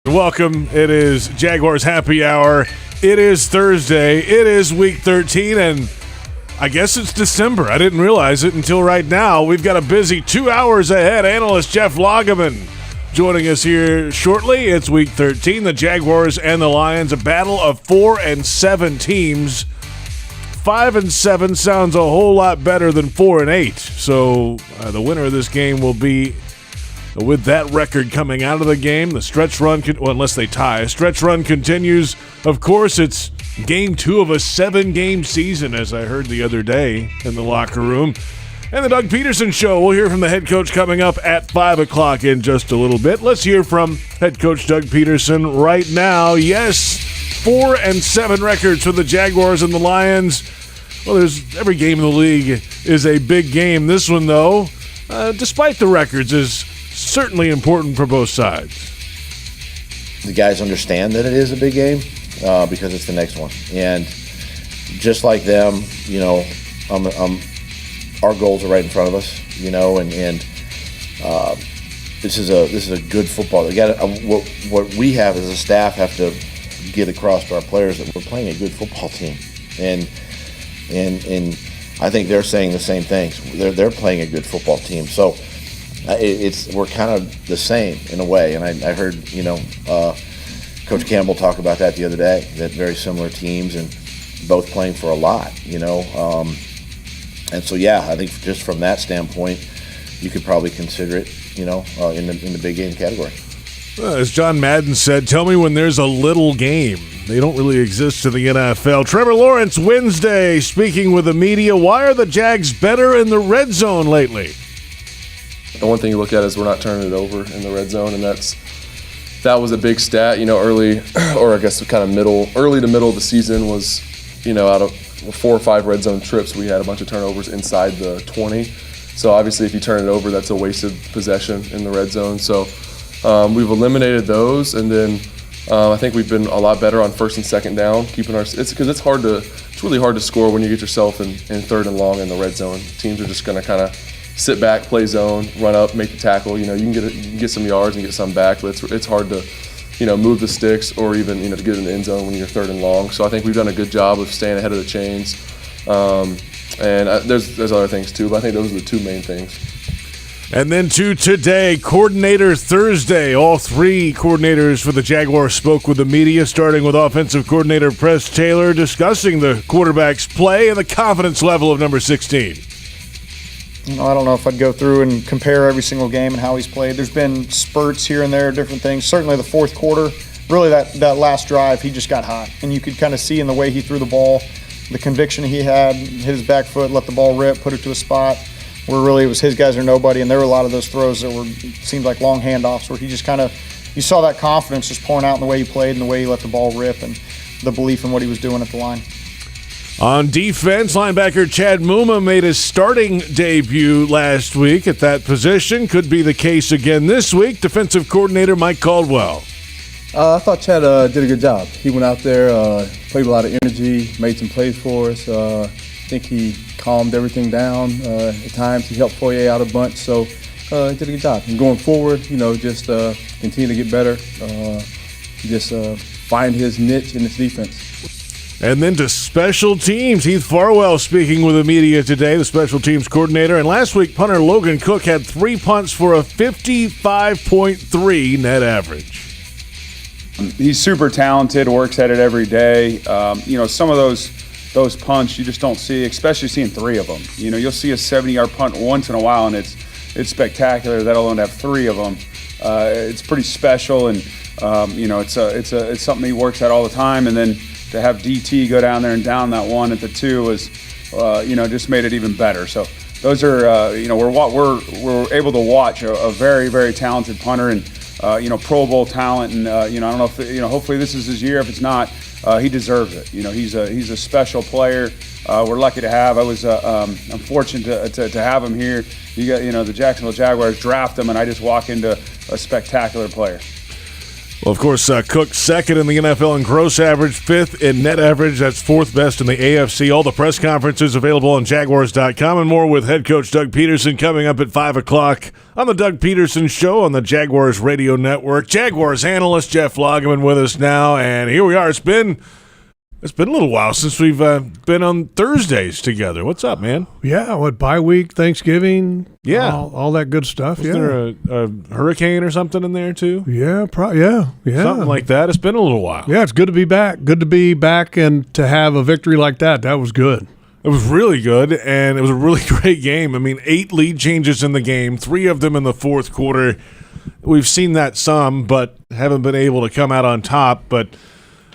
Welcome. It is Jaguars Happy Hour. It is Thursday. It is week 13, and I guess it's December. I didn't realize it until right now. We've got a busy 2 hours ahead. Analyst Jeff Lageman joining us here shortly. It's week 13. The Jaguars and the Lions, a battle of 4 and 7 teams. 5 and 7 sounds a whole lot better than 4 and 8. So the winner of this game will be, with that record coming out of the game, the stretch run, unless they tie, stretch run continues. Of course, it's game 2 of a 7-game season, as I heard the other day in the locker room. And the Doug Pederson Show. We'll hear from the head coach coming up at 5 o'clock in just a little bit. Let's hear from head coach Doug Pederson right now. Yes, 4 and 7 records for the Jaguars and the Lions. Well, every game in the league is a big game. This one, though, despite the records, is certainly important for both sides. The guys understand that it is a big game because it's the next one, and just like them, our goals are right in front of us, and this is a good football. What we have as a staff have to get across to our players that we're playing a good football team, and I think they're saying the same things. They're playing a good football team, so. We're kind of the same in a way, and I heard Coach Campbell talk about that the other day. That very similar teams and both playing for a lot, and so I think just from that standpoint, you could probably consider it, in the big game category. As John Madden said, tell me when there's a little game. They don't really exist in the NFL. Trevor Lawrence Wednesday speaking with the media. Why are the Jags better in the red zone lately? The one thing you look at is we're not turning it over in the red zone, and that was a big stat, early, or I guess early to middle of the season was, out of 4 or 5 red zone trips, we had a bunch of turnovers inside the 20. So obviously if you turn it over, that's a wasted possession in the red zone. So we've eliminated those, and then I think we've been a lot better on first and second down, it's because it's really hard to score when you get yourself in third and long in the red zone. Teams are just going to kind of sit back, play zone, run up, make the tackle. You can get some yards and get some back, but it's hard to, move the sticks or even, to get in the end zone when you're third and long. So I think we've done a good job of staying ahead of the chains. And there's other things too, but I think those are the 2 main things. And then to today, Coordinator Thursday. All 3 coordinators for the Jaguars spoke with the media, starting with offensive coordinator Press Taylor, discussing the quarterback's play and the confidence level of number 16. I don't know if I'd go through and compare every single game and how he's played. There's been spurts here and there, different things. Certainly the fourth quarter, really that last drive, he just got hot. And you could kind of see in the way he threw the ball, the conviction he had, hit his back foot, let the ball rip, put it to a spot where really it was his guys or nobody. And there were a lot of those throws that seemed like long handoffs where he just you saw that confidence just pouring out in the way he played and the way he let the ball rip and the belief in what he was doing at the line. On defense, linebacker Chad Muma made his starting debut last week at that position. Could be the case again this week. Defensive coordinator Mike Caldwell. I thought Chad did a good job. He went out there, played with a lot of energy, made some plays for us. I think he calmed everything down at times. He helped Foye out a bunch, so he did a good job. And going forward, just continue to get better, find his niche in his defense. And then to special teams, Heath Farwell speaking with the media today, the special teams coordinator. And last week, punter Logan Cook had 3 punts for a 55.3 net average. He's super talented, works at it every day. Some of those punts you just don't see, especially seeing 3 of them. You'll see a 70-yard punt once in a while, and it's spectacular, let alone to have 3 of them. It's pretty special, and it's something he works at all the time. And then to have DT go down there and down that one at the 2 was, just made it even better. So those are, we're able to watch a very, very talented punter and, Pro Bowl talent. And, I don't know if, hopefully this is his year. If it's not, he deserves it. He's a special player. We're lucky to have. I'm fortunate to have him here. You got, the Jacksonville Jaguars draft him, and I just walk into a spectacular player. Well, of course, Cook second in the NFL in gross average, fifth in net average. That's fourth best in the AFC. All the press conferences available on Jaguars.com and more with head coach Doug Pederson coming up at 5 o'clock on the Doug Pederson Show on the Jaguars Radio Network. Jaguars analyst Jeff Lageman with us now, and here we are. It's been a little while since we've been on Thursdays together. What's up, man? Yeah, bye week, Thanksgiving, yeah, all that good stuff. Was there a hurricane or something in there too? Yeah, yeah, something like that. It's been a little while. Yeah, it's good to be back. Good to be back and to have a victory like that. That was good. It was really good, and it was a really great game. I mean, 8 lead changes in the game, 3 of them in the fourth quarter. We've seen that some, but haven't been able to come out on top. But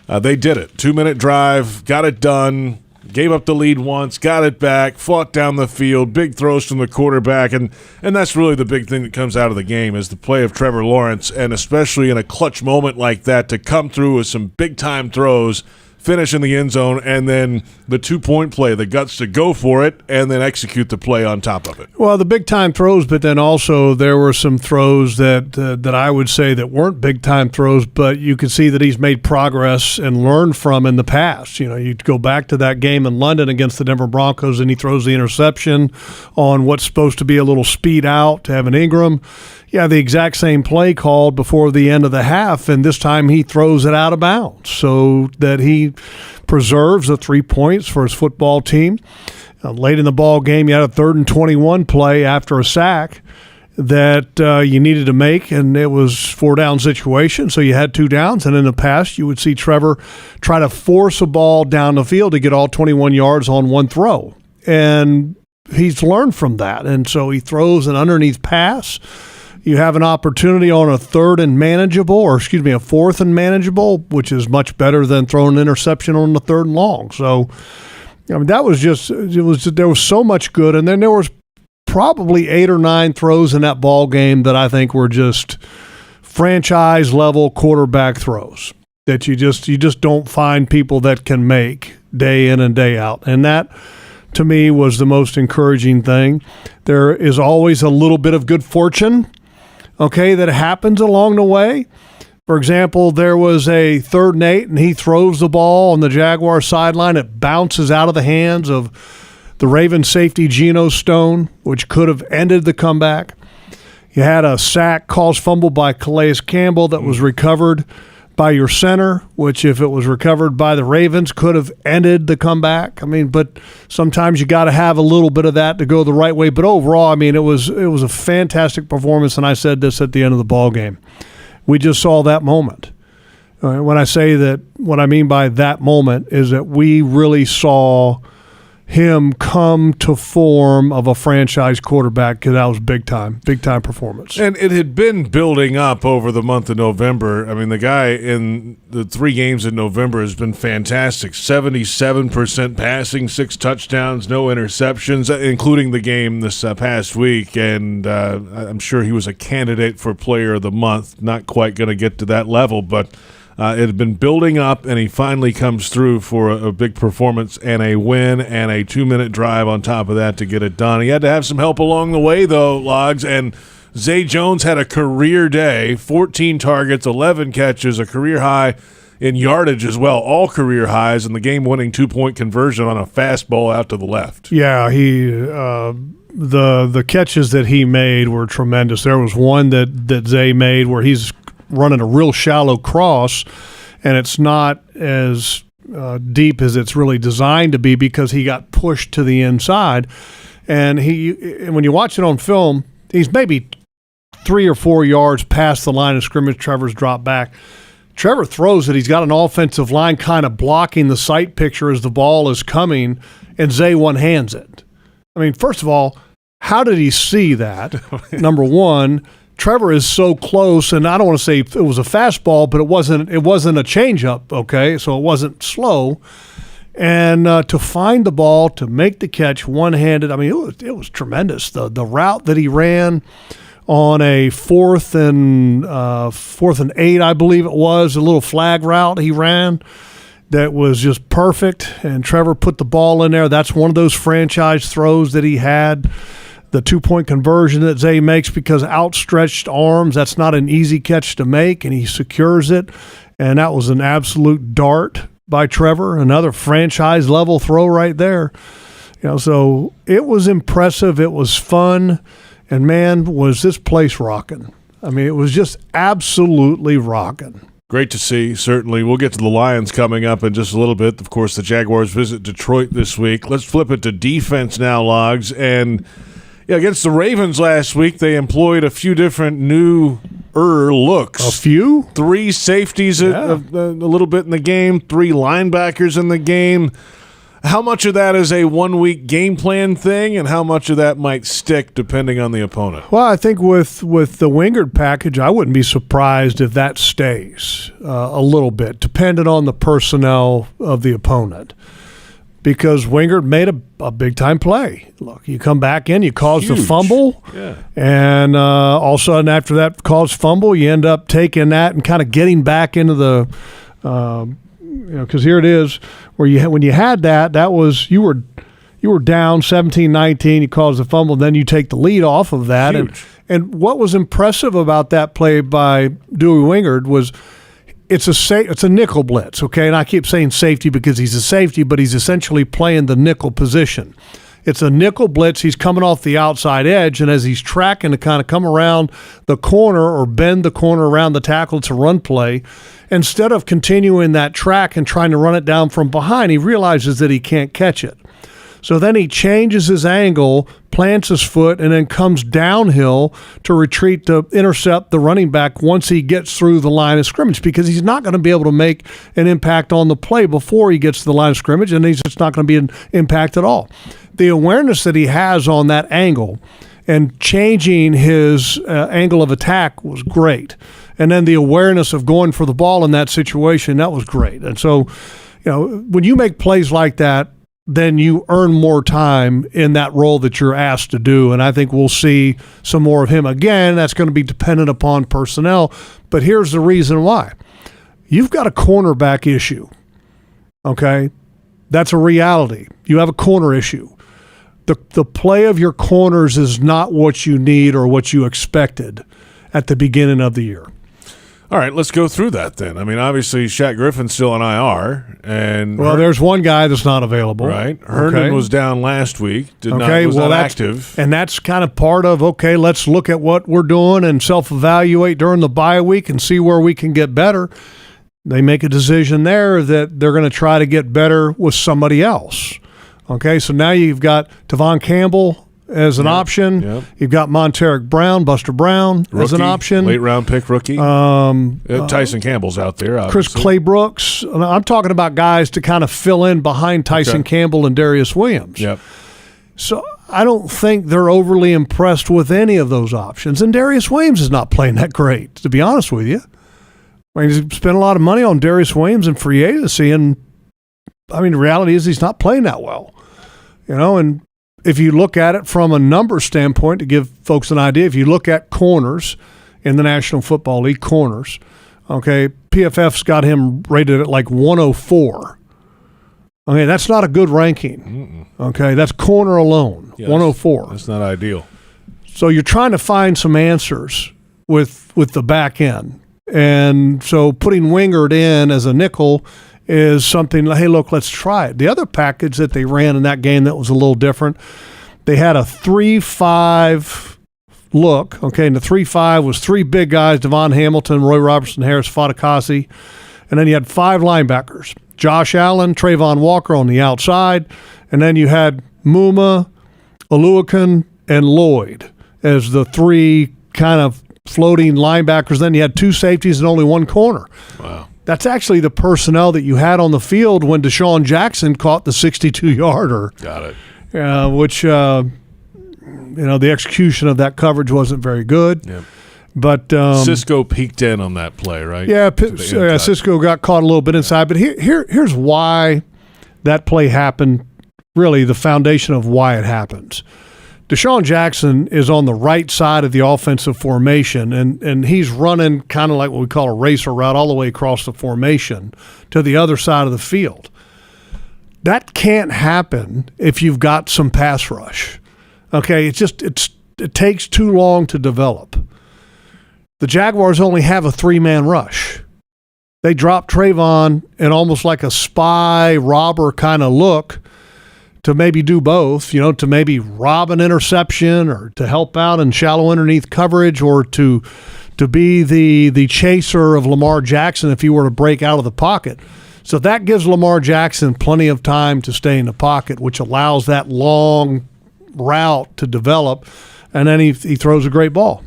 they did it. 2-minute drive, got it done, gave up the lead once, got it back, fought down the field, big throws from the quarterback, and that's really the big thing that comes out of the game is the play of Trevor Lawrence, and especially in a clutch moment like that to come through with some big-time throws, finish in the end zone, and then the 2-point play, the guts to go for it, and then execute the play on top of it. Well, the big-time throws, but then also there were some throws that I would say that weren't big-time throws, but you could see that he's made progress and learned from in the past. You know, you go back to that game in London against the Denver Broncos, and he throws the interception on what's supposed to be a little speed out to Evan Ingram. Yeah, the exact same play called before the end of the half, and this time he throws it out of bounds so that he preserves the 3 points for his football team. Late in the ball game, you had a 3rd and 21 play after a sack that you needed to make, and it was 4-down situation, so you had 2 downs. And in the past, you would see Trevor try to force a ball down the field to get all 21 yards on one throw, and he's learned from that, and so he throws an underneath pass. You have an opportunity on a 4th and manageable, which is much better than throwing an interception on the 3rd and long. So, I mean, that was there was so much good, and then there was probably 8 or 9 throws in that ball game that I think were just franchise level quarterback throws that you just don't find people that can make day in and day out, and that, to me, was the most encouraging thing. There is always a little bit of good fortune, okay, that happens along the way. For example, there was a 3rd and 8, and he throws the ball on the Jaguars sideline. It bounces out of the hands of the Ravens safety Geno Stone, which could have ended the comeback. You had a sack, caused fumble by Calais Campbell that was recovered by your center, which if it was recovered by the Ravens could have ended the comeback. I mean, but sometimes you got to have a little bit of that to go the right way. But overall, I mean, it was a fantastic performance, and I said this at the end of the ball game. We just saw that moment. When I say that, what I mean by that moment is that we really saw him come to form of a franchise quarterback, because that was big time performance. And it had been building up over the month of November. I mean, the guy in the 3 games in November has been fantastic. 77% passing, 6 touchdowns, no interceptions, including the game this past week. And I'm sure he was a candidate for player of the month. Not quite going to get to that level, but it had been building up, and he finally comes through for a big performance and a win and a 2-minute drive on top of that to get it done. He had to have some help along the way, though, Logs, and Zay Jones had a career day, 14 targets, 11 catches, a career high in yardage as well, all career highs, and the game-winning 2-point conversion on a fastball out to the left. Yeah, the catches that he made were tremendous. There was one that Zay made where he's running a real shallow cross, and it's not as deep as it's really designed to be because he got pushed to the inside. And when you watch it on film, he's maybe 3 or 4 yards past the line of scrimmage. Trevor's dropped back. Trevor throws it. He's got an offensive line kind of blocking the sight picture as the ball is coming, and Zay one-hands it. I mean, first of all, how did he see that? Number one, Trevor is so close, and I don't want to say it was a fastball, but it wasn't a changeup, okay? So it wasn't slow. And to find the ball, to make the catch one-handed, I mean, it was tremendous. The route that he ran on a 4th and 8, I believe it was, a little flag route he ran that was just perfect, and Trevor put the ball in there. That's one of those franchise throws that he had. the 2-point conversion that Zay makes because outstretched arms, that's not an easy catch to make, and he secures it. And that was an absolute dart by Trevor, another franchise-level throw right there. So it was impressive. It was fun. And, man, was this place rocking. I mean, it was just absolutely rocking. Great to see, certainly. We'll get to the Lions coming up in just a little bit. Of course, the Jaguars visit Detroit this week. Let's flip it to defense now, Logs. And against the Ravens last week, they employed a few different new looks. A few? 3 safeties a little bit in the game, 3 linebackers in the game. How much of that is a 1-week game plan thing, and how much of that might stick depending on the opponent? Well, I think with the Wingard package, I wouldn't be surprised if that stays a little bit, depending on the personnel of the opponent. Because Wingard made a big-time play. Look, you come back in, you cause the fumble, and all of a sudden after that caused fumble, you end up taking that and kind of getting back into the because here it is where when you had that was you were down 17-19, you caused the fumble, then you take the lead off of that. And what was impressive about that play by Dewey Wingard was it's a nickel blitz, okay? And I keep saying safety because he's a safety, but he's essentially playing the nickel position. It's a nickel blitz. He's coming off the outside edge, and as he's tracking to kind of come around the corner or bend the corner around the tackle, it's a run play. Instead of continuing that track and trying to run it down from behind, he realizes that he can't catch it. So then he changes his angle, plants his foot, and then comes downhill to retreat to intercept the running back once he gets through the line of scrimmage, because he's not going to be able to make an impact on the play before he gets to the line of scrimmage, and he's just not going to be an impact at all. The awareness that he has on that angle and changing his angle of attack was great. And then the awareness of going for the ball in that situation, that was great. And so, when you make plays like that, then you earn more time in that role that you're asked to do. And I think we'll see some more of him again. That's going to be dependent upon personnel. But here's the reason why. You've got a cornerback issue, okay? That's a reality. You have a corner issue. The play of your corners is not what you need or what you expected at the beginning of the year. All right, let's go through that then. I mean, obviously, Shaq Griffin's still on IR, and there's one guy that's not available. Right, Herndon was down last week. Was not active, and that's kind of part of let's look at what we're doing and self-evaluate during the bye week and see where we can get better. They make a decision there that they're going to try to get better with somebody else. Okay, so now you've got Tavon Campbell as an option. Yep. You've got Monteric Brown, Buster Brown as an option. Late round pick rookie. Tyson Campbell's out there, obviously. Chris Claybrooks. I'm talking about guys to kind of fill in behind Tyson Campbell and Darius Williams. Yep. So I don't think they're overly impressed with any of those options. And Darius Williams is not playing that great, to be honest with you. I mean, he's spent a lot of money on Darius Williams in free agency, and the reality is he's not playing that well. And if you look at it from a number standpoint, to give folks an idea, if you look at corners in the National Football League, corners, okay, PFF's got him rated at like 104. Okay, that's not a good ranking. Okay, that's corner alone, 104. That's not ideal. So you're trying to find some answers with the back end. And so putting Wingard in as a nickel is something, hey, look, let's try it. The other package that they ran in that game that was a little different, they had a 3-5 look, okay, and the 3-5 was 3 big guys, Devon Hamilton, Roy Robertson, Harris Fatukasi, and then you had 5 linebackers, Josh Allen, Trayvon Walker on the outside, and then you had Muma, Oluwakan, and Lloyd as the 3 kind of floating linebackers. Then you had 2 safeties and only 1 corner. Wow. That's actually the personnel that you had on the field when Deshaun Jackson caught the 62-yarder. Got it. Which, the execution of that coverage wasn't very good. Yep. But Cisco peeked in on that play, right? Yeah, Cisco got caught a little bit inside. But here's why that play happened, really the foundation of why it happens. Deshaun Jackson is on the right side of the offensive formation, and he's running kind of like what we call a racer route all the way across the formation to the other side of the field. That can't happen if you've got some pass rush. Okay, it takes too long to develop. The Jaguars only have a 3-man rush. They dropped Trayvon in almost like a spy robber kind of look to maybe do both, to maybe rob an interception or to help out in shallow underneath coverage or to be the chaser of Lamar Jackson if he were to break out of the pocket. So that gives Lamar Jackson plenty of time to stay in the pocket, which allows that long route to develop, and then he throws a great ball.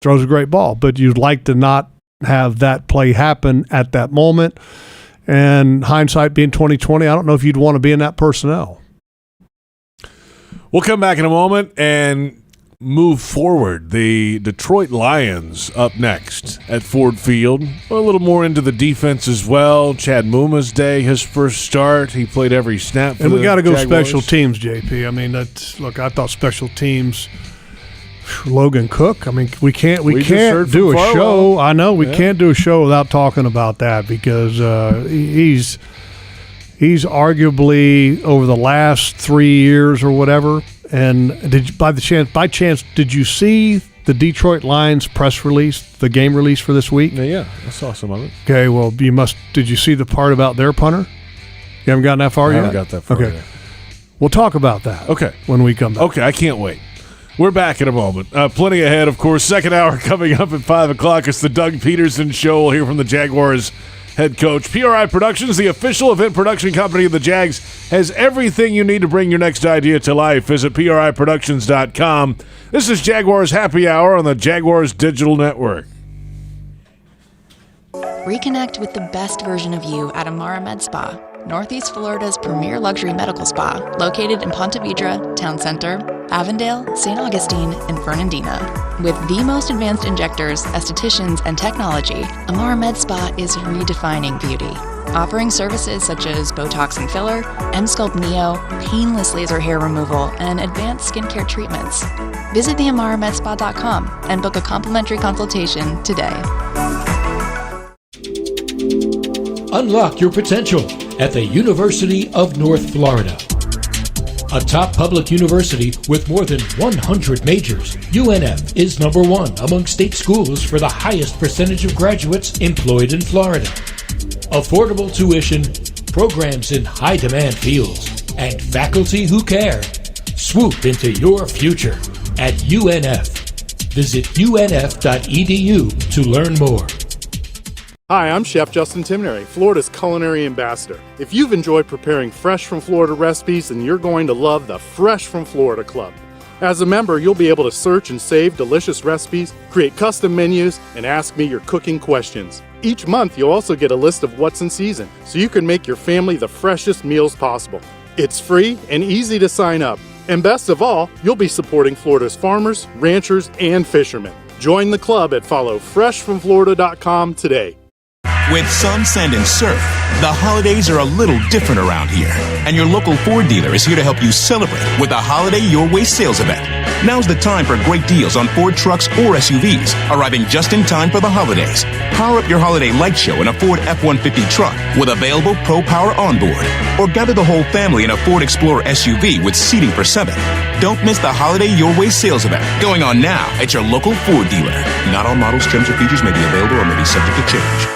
But you'd like to not have that play happen at that moment. And hindsight being 2020, I don't know if you'd want to be in that personnel. We'll come back in a moment and move forward. The Detroit Lions up next at Ford Field. A little more into the defense as well. Chad Muma's day, his first start. He played every snap for and we got to go Jaguars. Special teams, JP. I mean, I thought special teams. Logan Cook. I mean, we can't do a show. I know we can't do a show without talking about that because he's arguably over the last 3 years or whatever. And by chance, did you see the Detroit Lions press release, the game release for this week? Yeah, I saw some of it. Okay, well, did you see the part about their punter? You haven't gotten that far yet? I haven't got that far yet. We'll talk about that. Okay. When we come back. Okay, I can't wait. We're back in a moment. Plenty ahead, of course. Second hour coming up at 5 o'clock. It's the Doug Pederson Show. We'll hear from the Jaguars head coach. PRI Productions, the official event production company of the Jags, has everything you need to bring your next idea to life. Visit PRIProductions.com. This is Jaguars Happy Hour on the Jaguars Digital Network. Reconnect with the best version of you at Amara Med Spa, Northeast Florida's premier luxury medical spa, located in Ponte Vedra, Town Center, Avondale, St. Augustine, and Fernandina. With the most advanced injectors, estheticians, and technology, Amara Med Spa is redefining beauty, offering services such as Botox and filler, M-Sculpt Neo, painless laser hair removal, and advanced skincare treatments. Visit theamaramedspa.com and book a complimentary consultation today. Unlock your potential at the University of North Florida. A top public university with more than 100 majors, UNF is number one among state schools for the highest percentage of graduates employed in Florida. Affordable tuition, programs in high-demand fields, and faculty who care. Swoop into your future at UNF. Visit unf.edu to learn more. Hi, I'm Chef Justin Timnary, Florida's culinary ambassador. If you've enjoyed preparing fresh from Florida recipes, then you're going to love the Fresh from Florida Club. As a member, you'll be able to search and save delicious recipes, create custom menus, and ask me your cooking questions. Each month, you'll also get a list of what's in season, so you can make your family the freshest meals possible. It's free and easy to sign up. And best of all, you'll be supporting Florida's farmers, ranchers, and fishermen. Join the club at followfreshfromflorida.com today. With sun, sand, and surf, the holidays are a little different around here. And your local Ford dealer is here to help you celebrate with a Holiday Your Way sales event. Now's the time for great deals on Ford trucks or SUVs, arriving just in time for the holidays. Power up your holiday light show in a Ford F-150 truck with available Pro Power onboard. Or gather the whole family in a Ford Explorer SUV with seating for 7. Don't miss the Holiday Your Way sales event going on now at your local Ford dealer. Not all models, trims, or features may be available or may be subject to change.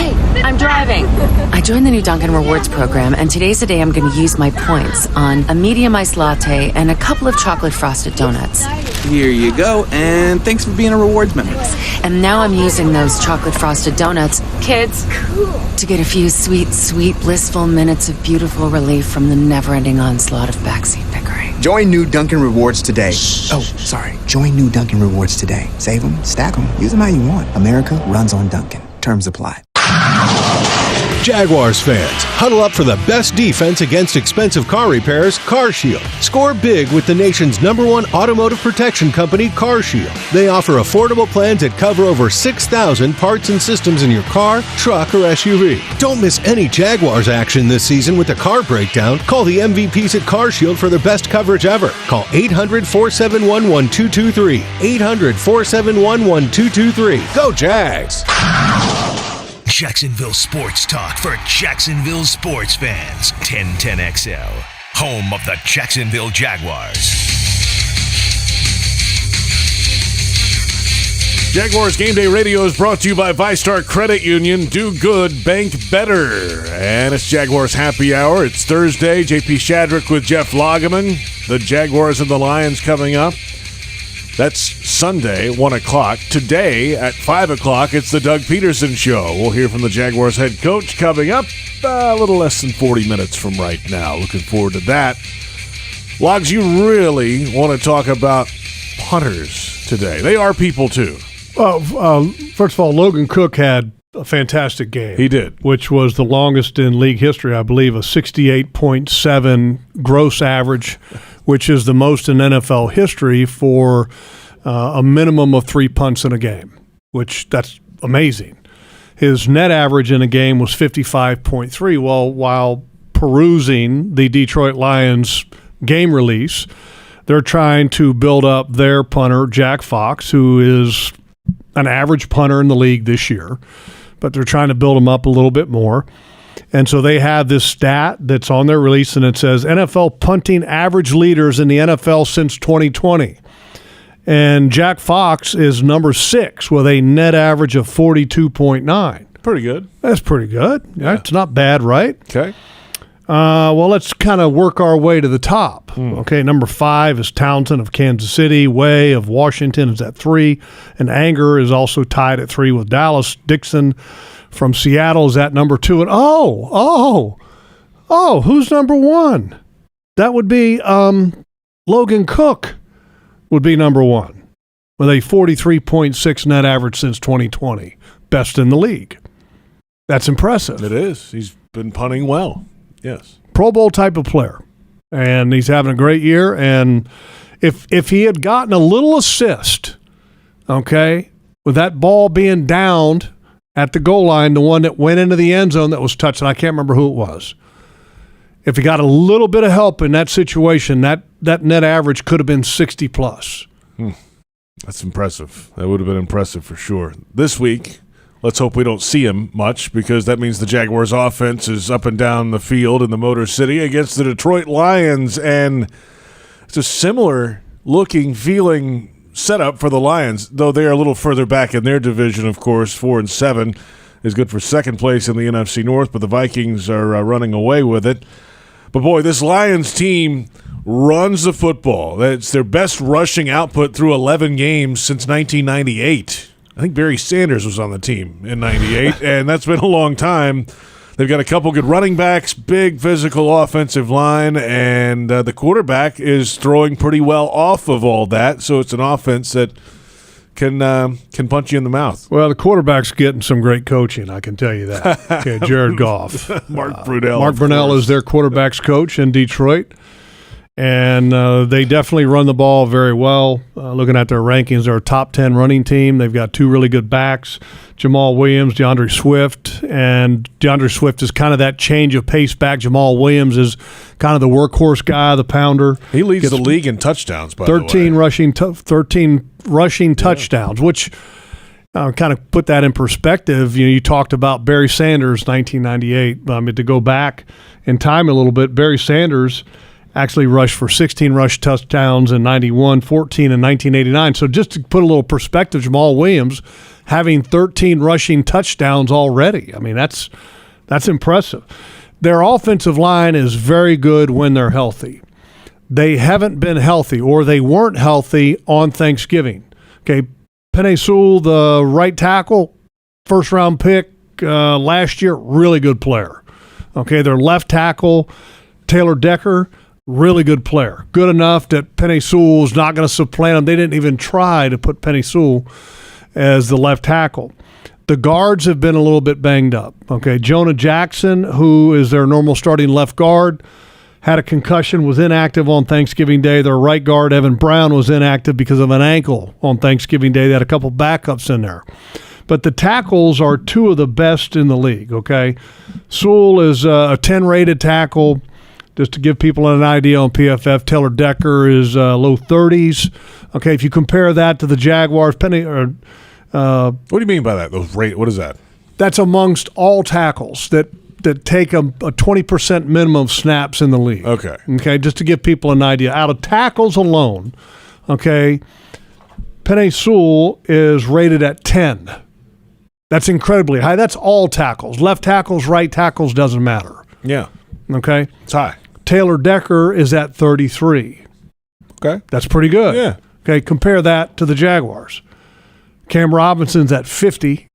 Hey, I'm driving. I joined the new Dunkin' Rewards program, and today's the day I'm going to use my points on a medium iced latte and a couple of chocolate frosted donuts. Here you go, and thanks for being a rewards member. And now I'm using those chocolate frosted donuts, kids, to get a few sweet, sweet, blissful minutes of beautiful relief from the never-ending onslaught of backseat bickering. Join new Dunkin' Rewards today. Join new Dunkin' Rewards today. Save them, stack them, use them how you want. America runs on Dunkin'. Terms apply. Jaguars fans, huddle up for the best defense against expensive car repairs, CarShield. Score big with the nation's #1 automotive protection company, CarShield. They offer affordable plans that cover over 6,000 parts and systems in your car, truck, or SUV. Don't miss any Jaguars action this season with a car breakdown. Call the MVPs at CarShield for their best coverage ever. Call 800-471-1223. 800-471-1223. Go Jags! Jacksonville Sports Talk for Jacksonville sports fans. 1010XL, home of the Jacksonville Jaguars. Jaguars Game Day Radio is brought to you by ViStar Credit Union. Do good, bank better. And it's Jaguars Happy Hour. It's Thursday. JP Shadrick with Jeff Lageman. The Jaguars and the Lions coming up. That's Sunday, 1 o'clock. Today at 5 o'clock, it's the Doug Pederson Show. We'll hear from the Jaguars head coach coming up a little less than 40 minutes from right now. Looking forward to that. Logs, you really want to talk about punters today. They are people, too. First of all, Logan Cook had a fantastic game. He did. Which was the longest in league history, I believe, a 68.7 gross average, which is the most in NFL history for a minimum of 3 punts in a game, which that's amazing. His net average in a game was 55.3. Well, while perusing the Detroit Lions game release, they're trying to build up their punter, Jack Fox, who is an average punter in the league this year, but they're trying to build him up a little bit more. And so they have this stat that's on their release, and it says NFL punting average leaders in the NFL since 2020. And Jack Fox is number 6 with a net average of 42.9. Pretty good. That's pretty good. Yeah. It's not bad, right? Okay. Well, let's kind of work our way to the top. Okay, number 5 is Townsend of Kansas City. Way of Washington is at 3. And Anger is also tied at 3 with Dallas. Dixon from Seattle is at number 2. And who's number 1? That would be Logan Cook would be number 1 with a 43.6 net average since 2020. Best in the league. That's impressive. It is. He's been punting well. Yes. Pro Bowl type of player. And he's having a great year. And if he had gotten a little assist, okay, with that ball being downed at the goal line, the one that went into the end zone that was touched, and I can't remember who it was. If he got a little bit of help in that situation, that net average could have been 60 plus. That's impressive. That would have been impressive for sure. This week, let's hope we don't see him much, because that means the Jaguars offense is up and down the field in the Motor City against the Detroit Lions. And it's a similar looking, feeling setup for the Lions, though they are a little further back in their division, of course. 4-7 is good for second place in the NFC North, but the Vikings are running away with it. But boy, this Lions team runs the football. It's their best rushing output through 11 games since 1998. I think Barry Sanders was on the team in 98, and that's been a long time. They've got a couple good running backs, big physical offensive line, and the quarterback is throwing pretty well off of all that, so it's an offense that can punch you in the mouth. Well, the quarterback's getting some great coaching, I can tell you that. Okay, Jared Goff. Mark Brunell. Mark Brunell is their quarterback's coach in Detroit. And they definitely run the ball very well. Looking at their rankings, they're a top 10 running team. They've got 2 really good backs, Jamal Williams, DeAndre Swift. And DeAndre Swift is kind of that change of pace back. Jamal Williams is kind of the workhorse guy, the pounder. He leads the league in touchdowns, by the way. 13 rushing touchdowns, which kind of put that in perspective. You talked about Barry Sanders, 1998. To go back in time a little bit, Barry Sanders actually rushed for 16 rush touchdowns in 91, 14 in 1989. So just to put a little perspective, Jamal Williams having 13 rushing touchdowns already. I mean, that's impressive. Their offensive line is very good when they're healthy. They haven't been healthy, or they weren't healthy on Thanksgiving. Okay, Penei Sewell, the right tackle, first-round pick last year, really good player. Okay, their left tackle, Taylor Decker, really good player. Good enough that Penei Sewell's not going to supplant him. They didn't even try to put Penei Sewell as the left tackle. The guards have been a little bit banged up. Okay, Jonah Jackson, who is their normal starting left guard, had a concussion, was inactive on Thanksgiving Day. Their right guard, Evan Brown, was inactive because of an ankle on Thanksgiving Day. They had a couple backups in there. But the tackles are 2 of the best in the league, okay? Sewell is a 10-rated tackle. Just to give people an idea on PFF, Taylor Decker is low 30s. Okay, if you compare that to the Jaguars, what do you mean by that? Those rate? What is that? That's amongst all tackles that take a 20% minimum snaps in the league. Okay. Okay, just to give people an idea. Out of tackles alone, okay, Penei Sewell is rated at 10. That's incredibly high. That's all tackles. Left tackles, right tackles, doesn't matter. Yeah. Okay? It's high. Taylor Decker is at 33. Okay. That's pretty good. Yeah. Okay, compare that to the Jaguars. Cam Robinson's at 50.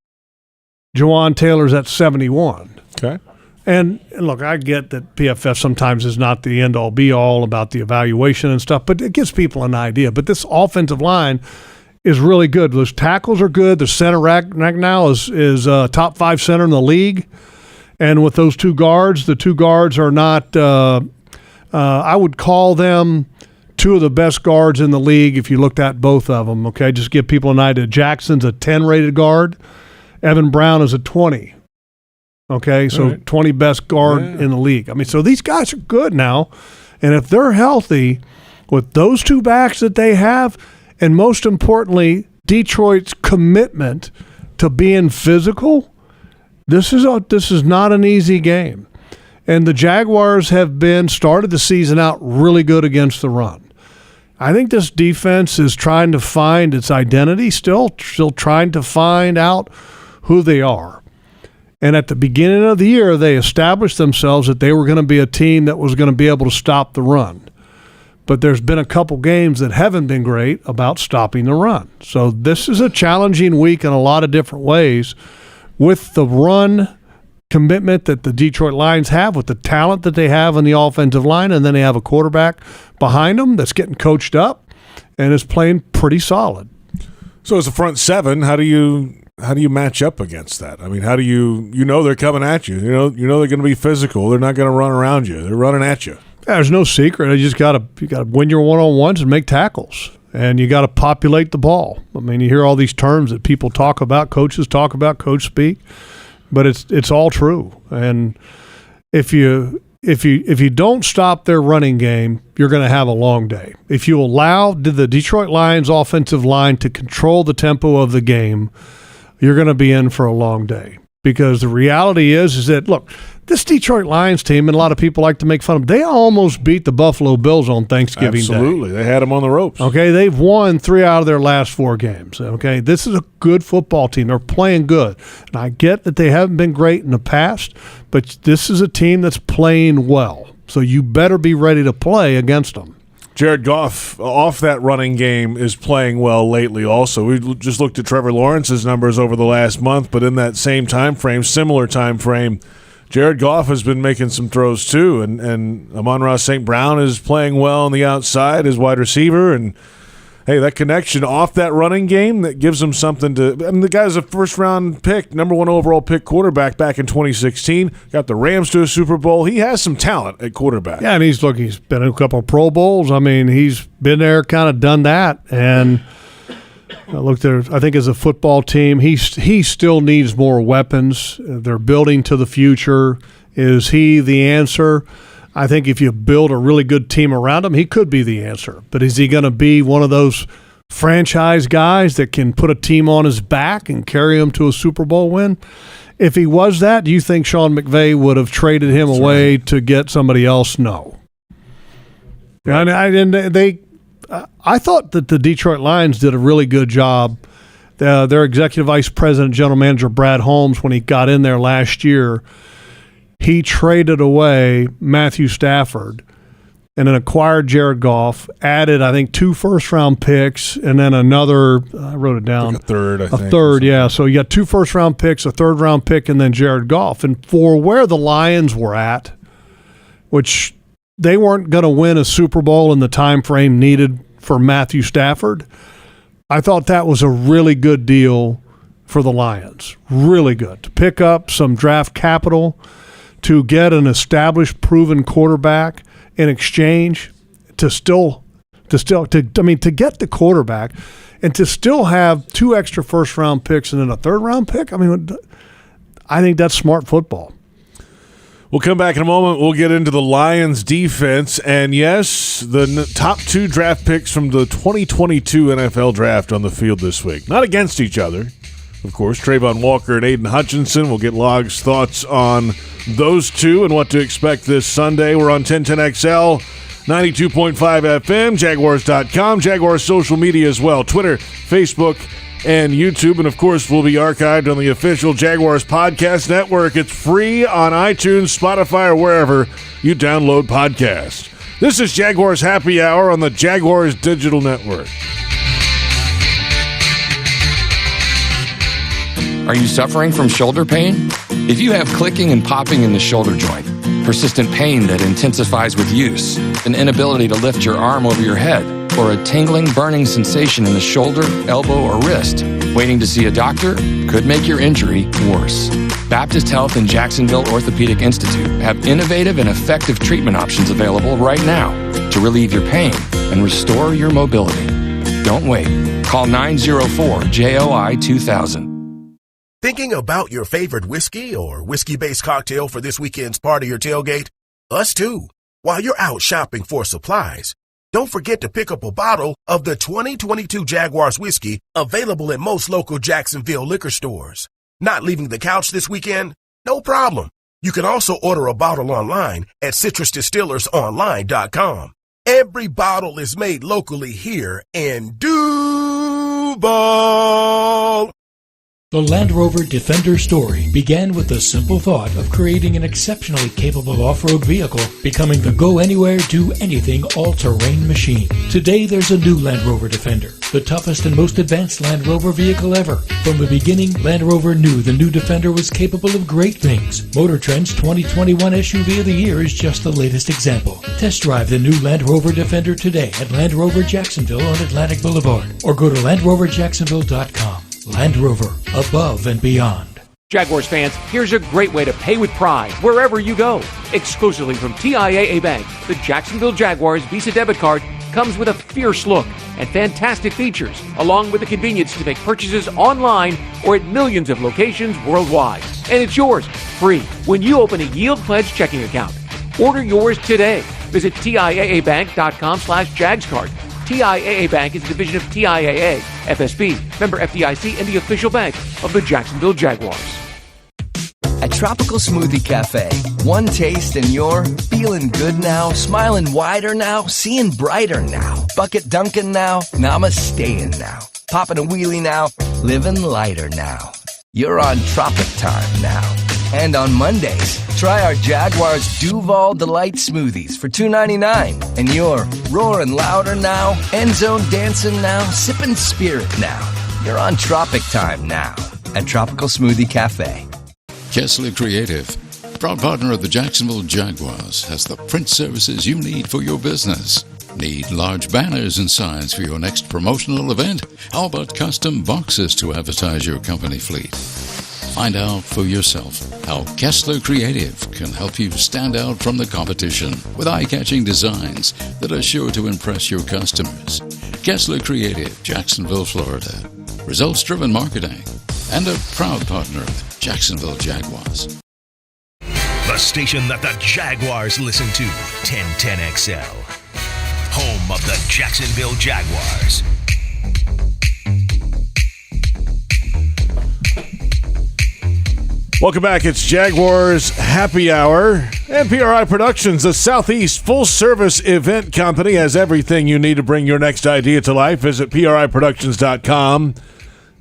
Jawan Taylor's at 71. Okay. And look, I get that PFF sometimes is not the end-all, be-all about the evaluation and stuff, but it gives people an idea. But this offensive line is really good. Those tackles are good. The center rack now is top 5 center in the league. And with those two guards, the two guards are not I would call them two of the best guards in the league if you looked at both of them, okay? Just give people an idea. Jackson's a 10-rated guard. Evan Brown is a 20. Okay, so right. 20 best guard in the league. I mean, so these guys are good now. And if they're healthy with those two backs that they have, and most importantly, Detroit's commitment to being physical, this is not an easy game. And the Jaguars have started the season out really good against the run. I think this defense is trying to find its identity, still trying to find out who they are. And at the beginning of the year, they established themselves that they were going to be a team that was going to be able to stop the run. But there's been a couple games that haven't been great about stopping the run. So this is a challenging week in a lot of different ways with the run commitment that the Detroit Lions have, with the talent that they have on the offensive line, and then they have a quarterback behind them that's getting coached up and is playing pretty solid. So as a front seven, how do you match up against that? I mean, how do you they're coming at you. You know they're going to be physical. They're not going to run around you. They're running at you. Yeah, there's no secret. You got to win your one-on-ones and make tackles. And you got to populate the ball. I mean, you hear all these terms that people talk about, coaches talk about, coach speak, but it's all true. And if you don't stop their running game, you're going to have a long day. If you allow the Detroit Lions offensive line to control the tempo of the game, you're going to be in for a long day. Because the reality is that, look, this Detroit Lions team, and a lot of people like to make fun of them, they almost beat the Buffalo Bills on Thanksgiving Day. Absolutely. They had them on the ropes. Okay, they've won 3 out of their last 4 games. Okay, this is a good football team. They're playing good. And I get that they haven't been great in the past, but this is a team that's playing well. So you better be ready to play against them. Jared Goff, off that running game, is playing well lately also. We just looked at Trevor Lawrence's numbers over the last month, but in that same time frame, similar time frame, Jared Goff has been making some throws too, and Amon-Ra St. Brown is playing well on the outside as wide receiver, and hey, that connection off that running game, that gives them something to – I mean, the guy's a first-round pick, number 1 overall pick quarterback back in 2016, got the Rams to a Super Bowl. He has some talent at quarterback. Yeah, and he's been in a couple of Pro Bowls. I mean, he's been there, kind of done that, and – look, I think as a football team, he still needs more weapons. They're building to the future. Is he the answer? I think if you build a really good team around him, he could be the answer. But is he going to be one of those franchise guys that can put a team on his back and carry him to a Super Bowl win? If he was that, do you think Sean McVay would have traded him away to get somebody else? No. And I thought that the Detroit Lions did a really good job. Their executive vice president, general manager Brad Holmes, when he got in there last year, he traded away Matthew Stafford and then acquired Jared Goff, added, I think, 2 first-round picks, and then another, I wrote it down. Like a third, I think. A third, yeah. So you got 2 first-round picks, a third-round pick, and then Jared Goff. And for where the Lions were at, which – they weren't going to win a Super Bowl in the time frame needed for Matthew Stafford. I thought that was a really good deal for the Lions. Really good. To pick up some draft capital, to get an established, proven quarterback in exchange, to get the quarterback and to still have 2 extra first-round picks and then a third-round pick. I mean, I think that's smart football. We'll come back in a moment. We'll get into the Lions defense. And, yes, the top 2 draft picks from the 2022 NFL draft on the field this week. Not against each other. Of course, Trayvon Walker and Aiden Hutchinson. We'll get Log's thoughts on those two and what to expect this Sunday. We're on 1010XL, 92.5 FM, Jaguars.com, Jaguars social media as well, Twitter, Facebook, and YouTube. And, of course, will be archived on the official Jaguars Podcast Network. It's free on iTunes, Spotify, or wherever you download podcasts. This is Jaguars Happy Hour on the Jaguars Digital Network. Are you suffering from shoulder pain? If you have clicking and popping in the shoulder joint, persistent pain that intensifies with use, an inability to lift your arm over your head, or a tingling, burning sensation in the shoulder, elbow, or wrist, waiting to see a doctor could make your injury worse. Baptist Health and Jacksonville Orthopedic Institute have innovative and effective treatment options available right now to relieve your pain and restore your mobility. Don't wait. Call 904-JOI-2000. Thinking about your favorite whiskey or whiskey-based cocktail for this weekend's party or tailgate? Us too. While you're out shopping for supplies, don't forget to pick up a bottle of the 2022 Jaguars whiskey available at most local Jacksonville liquor stores. Not leaving the couch this weekend? No problem. You can also order a bottle online at citrusdistillersonline.com. Every bottle is made locally here in Duval. The Land Rover Defender story began with the simple thought of creating an exceptionally capable off-road vehicle, becoming the go-anywhere, do-anything all-terrain machine. Today, there's a new Land Rover Defender, the toughest and most advanced Land Rover vehicle ever. From the beginning, Land Rover knew the new Defender was capable of great things. Motor Trend's 2021 SUV of the Year is just the latest example. Test drive the new Land Rover Defender today at Land Rover Jacksonville on Atlantic Boulevard, or go to LandRoverJacksonville.com. Land Rover, above and beyond. Jaguars fans, here's a great way to pay with pride wherever you go. Exclusively from TIAA Bank, the Jacksonville Jaguars Visa debit card comes with a fierce look and fantastic features, along with the convenience to make purchases online or at millions of locations worldwide. And it's yours, free, when you open a Yield Pledge checking account. Order yours today. Visit TIAABank.com/JagsCard. TIAA Bank is a division of TIAA, FSB, member FDIC, and the official bank of the Jacksonville Jaguars. At Tropical Smoothie Cafe, one taste and you're feeling good now, smiling wider now, seeing brighter now, bucket dunking now, namasteing now, popping a wheelie now, living lighter now. You're on Tropic Time now. And on Mondays, try our Jaguars Duval Delight Smoothies for $2.99. And you're roaring louder now, end zone dancing now, sipping spirit now. You're on Tropic Time now at Tropical Smoothie Cafe. Kessler Creative, proud partner of the Jacksonville Jaguars, has the print services you need for your business. Need large banners and signs for your next promotional event? How about custom boxes to advertise your company fleet? Find out for yourself how Kessler Creative can help you stand out from the competition with eye-catching designs that are sure to impress your customers. Kessler Creative, Jacksonville, Florida. Results-driven marketing and a proud partner of Jacksonville Jaguars. The station that the Jaguars listen to, 1010XL. Home of the Jacksonville Jaguars. Welcome back. It's Jaguars Happy Hour. And PRI Productions, the Southeast full-service event company, has everything you need to bring your next idea to life. Visit PRIProductions.com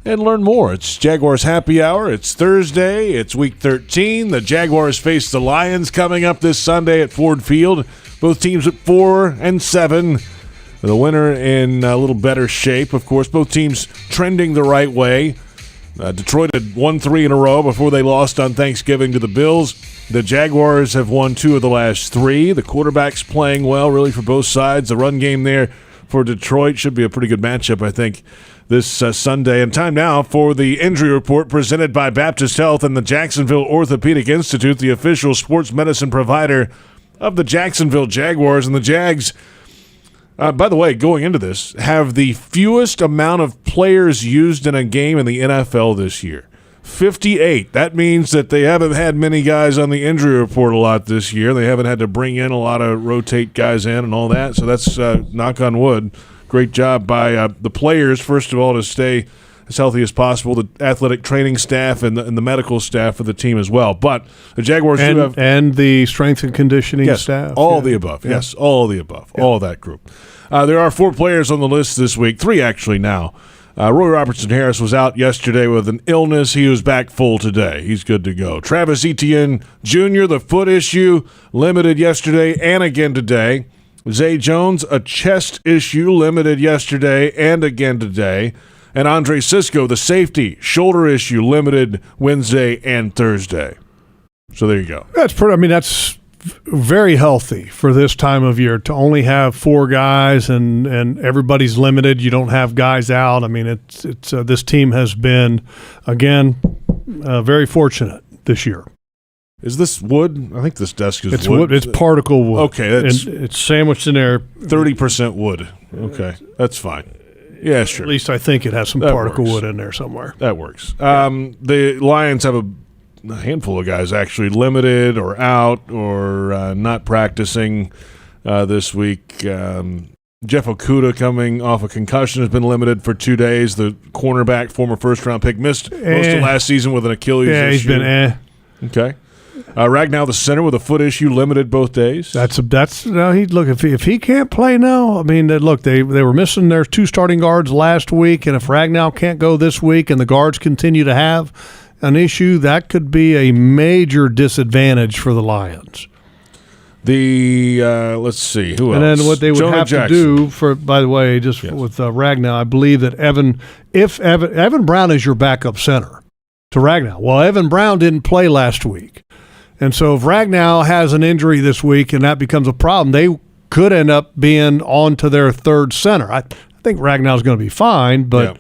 and learn more. It's Jaguars Happy Hour. It's Thursday. It's Week 13. The Jaguars face the Lions coming up this Sunday at Ford Field. Both teams at 4-7. The winner in a little better shape. Of course, both teams trending the right way. Detroit had won 3 in a row before they lost on Thanksgiving to the Bills. The Jaguars have won 2 of the last 3. The quarterback's playing well, really, for both sides. The run game there for Detroit should be a pretty good matchup, I think, this Sunday. And time now for the injury report presented by Baptist Health and the Jacksonville Orthopedic Institute, the official sports medicine provider of the Jacksonville Jaguars. And the Jags, by the way, going into this, have the fewest amount of players used in a game in the NFL this year. 58. That means that they haven't had many guys on the injury report a lot this year. They haven't had to bring in a lot of rotate guys in and all that. So that's knock on wood. Great job by the players, first of all, to stay as healthy as possible, the athletic training staff and the medical staff for the team as well. But the Jaguars do have... And the strength and conditioning staff. All the above. Yeah. Yes, all the above. Yeah. All that group. There are 4 players on the list this week, 3 actually now. Roy Robertson-Harris was out yesterday with an illness. He was back full today. He's good to go. Travis Etienne Jr., the foot issue, limited yesterday and again today. Zay Jones, a chest issue, limited yesterday and again today. And Andre Sisco, the safety, shoulder issue, limited Wednesday and Thursday. So there you go. That's very healthy for this time of year to only have 4 guys and everybody's limited. You don't have guys out. I mean, it's this team has been, again, very fortunate this year. Is this wood? I think this desk is it's wood. It's particle wood. Okay. It's sandwiched in there. 30% wood. Okay. That's fine. Yeah, sure. At least I think it has some particle wood in there somewhere. That works. The Lions have a handful of guys actually limited or out or not practicing this week. Jeff Okudah, coming off a concussion, has been limited for 2 days. The cornerback, former first-round pick, missed most of last season with an Achilles issue. He's been Okay. Ragnow, the center, with a foot issue, limited both days. That's if he can't play now. I mean, look, they were missing their 2 starting guards last week, and if Ragnow can't go this week, and the guards continue to have an issue, that could be a major disadvantage for the Lions. Let's see, who else? And then what they would Jonah have Jackson. to do for, by the way, with Ragnow, I believe that Evan Brown is your backup center to Ragnow. Well, Evan Brown didn't play last week. And so if Ragnow has an injury this week and that becomes a problem, they could end up being on to their 3rd center. I think Ragnow's going to be fine, but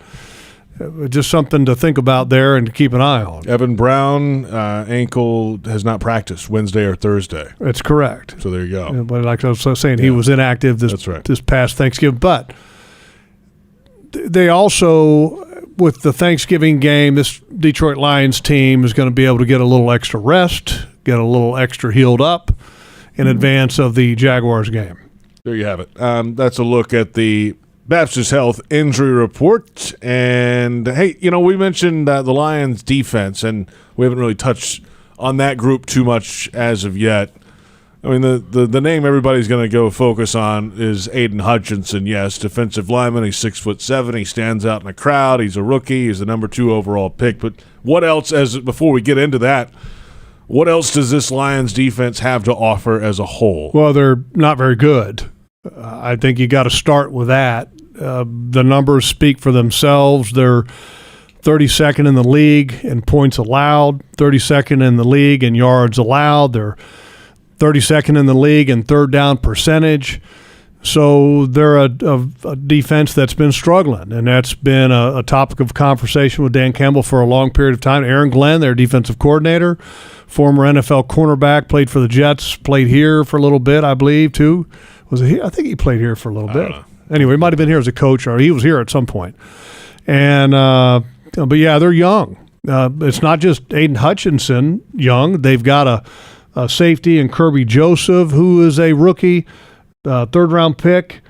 just something to think about there and to keep an eye on. Evan Brown, ankle, has not practiced Wednesday or Thursday. That's correct. So there you go. But like I was saying, he was inactive this past Thanksgiving. But they also, with the Thanksgiving game, this Detroit Lions team is going to be able to get a little extra rest, get a little extra healed up in advance of the Jaguars game. There you have it. That's a look at the Baptist Health injury report. And, hey, we mentioned the Lions defense, and we haven't really touched on that group too much as of yet. I mean, the name everybody's going to go focus on is Aiden Hutchinson. Yes, defensive lineman. He's 6'7". He stands out in the crowd. He's a rookie. He's the number 2 overall pick. But what else, before we get into that, what else does this Lions defense have to offer as a whole? Well, they're not very good. I think you got to start with that. The numbers speak for themselves. They're 32nd in the league in points allowed, 32nd in the league in yards allowed. They're 32nd in the league in third down percentage. So they're a defense that's been struggling, and that's been a topic of conversation with Dan Campbell for a long period of time. Aaron Glenn, their defensive coordinator, former NFL cornerback, played for the Jets, played here for a little bit, I believe, too. Was it here? I think he played here for a little bit. Anyway, he might have been here as a coach, or he was here at some point. And but yeah, they're young. It's not just Aiden Hutchinson young. They've got a safety in Kirby Joseph, who is a rookie, third-round pick.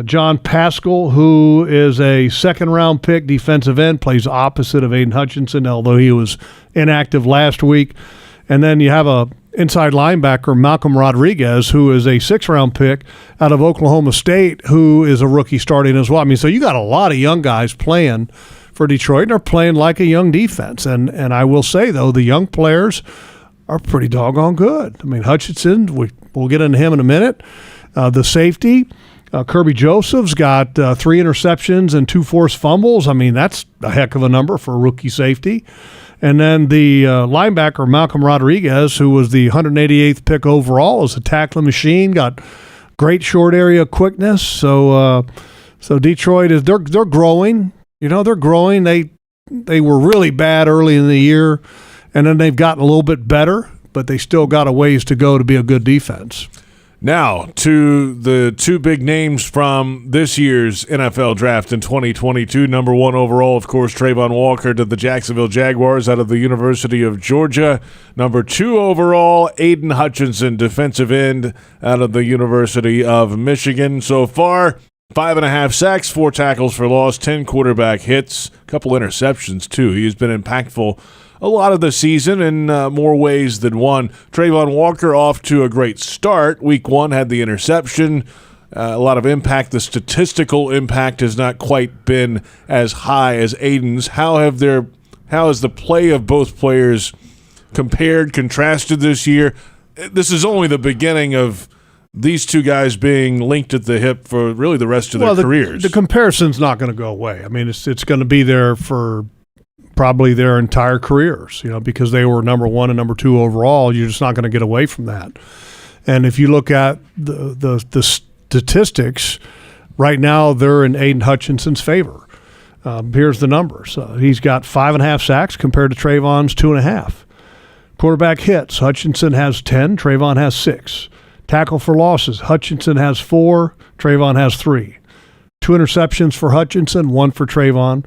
John Pascal, who is a second-round pick, defensive end, plays opposite of Aiden Hutchinson, although he was inactive last week. And then you have a inside linebacker, Malcolm Rodriguez, who is a 6th-round pick out of Oklahoma State, who is a rookie starting as well. I mean, so you got a lot of young guys playing for Detroit, and they're playing like a young defense. And I will say, though, the young players are pretty doggone good. I mean, Hutchinson, we'll get into him in a minute. The safety, Kirby Joseph's got 3 interceptions and 2 forced fumbles. I mean, that's a heck of a number for a rookie safety. And then the linebacker, Malcolm Rodriguez, who was the 188th pick overall, is a tackling machine, got great short area quickness. So Detroit they're growing. They're growing. They were really bad early in the year, and then they've gotten a little bit better, but they still got a ways to go to be a good defense. Now, to the 2 big names from this year's NFL draft in 2022. Number 1 overall, of course, Trayvon Walker to the Jacksonville Jaguars out of the University of Georgia. Number 2 overall, Aiden Hutchinson, defensive end out of the University of Michigan. So far, 5.5 sacks, 4 tackles for loss, 10 quarterback hits, a couple interceptions too. He's been impactful a lot of the season in more ways than one. Trayvon Walker off to a great start. Week 1 had the interception. A lot of impact. The statistical impact has not quite been as high as Aiden's. How has the play of both players compared, contrasted this year? This is only the beginning of these two guys being linked at the hip for really the rest of their careers. The comparison's not going to go away. I mean, it's going to be there for probably their entire careers, because they were number 1 and number 2 overall. You're just not going to get away from that. And if you look at the statistics, right now they're in Aiden Hutchinson's favor. Here's the numbers. He's got 5.5 sacks compared to Trayvon's 2.5. Quarterback hits, Hutchinson has 10, Trayvon has 6. Tackle for losses, Hutchinson has 4, Trayvon has 3. 2 interceptions for Hutchinson, 1 for Trayvon.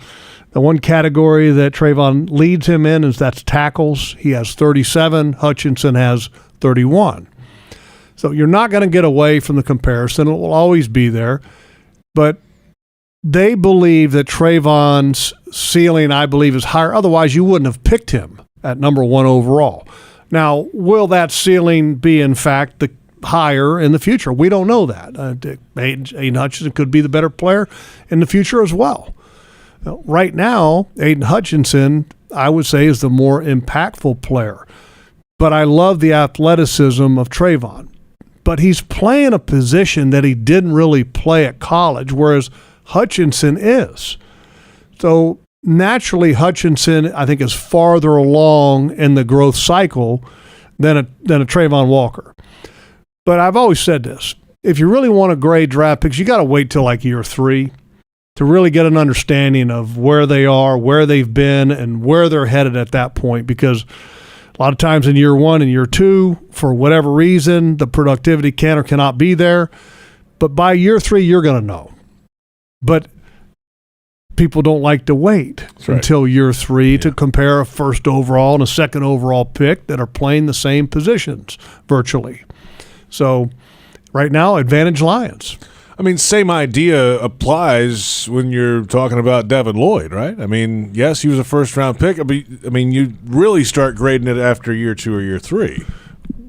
The one category that Trayvon leads him in is that's tackles. He has 37, Hutchinson has 31. So you're not going to get away from the comparison. It will always be there. But they believe that Trayvon's ceiling, I believe, is higher. Otherwise, you wouldn't have picked him at number 1 overall. Now, will that ceiling be, in fact, the higher in the future? We don't know that. Aiden Hutchinson could be the better player in the future as well. Right now, Aiden Hutchinson, I would say, is the more impactful player. But I love the athleticism of Trayvon. But he's playing a position that he didn't really play at college, whereas Hutchinson is. So naturally, Hutchinson, I think, is farther along in the growth cycle than a Trayvon Walker. But I've always said this. If you really want to grade draft picks, you got to wait till like year 3 to really get an understanding of where they are, where they've been, and where they're headed at that point. Because a lot of times in year 1 and year 2, for whatever reason, the productivity can or cannot be there. But by year 3, you're going to know. But people don't like to wait until year 3 to compare a first overall and a second overall pick that are playing the same positions virtually. So right now, advantage Lions. I mean, same idea applies when you're talking about Devin Lloyd, right? I mean, yes, he was a first-round pick. I mean, you really start grading it after year 2 or year 3.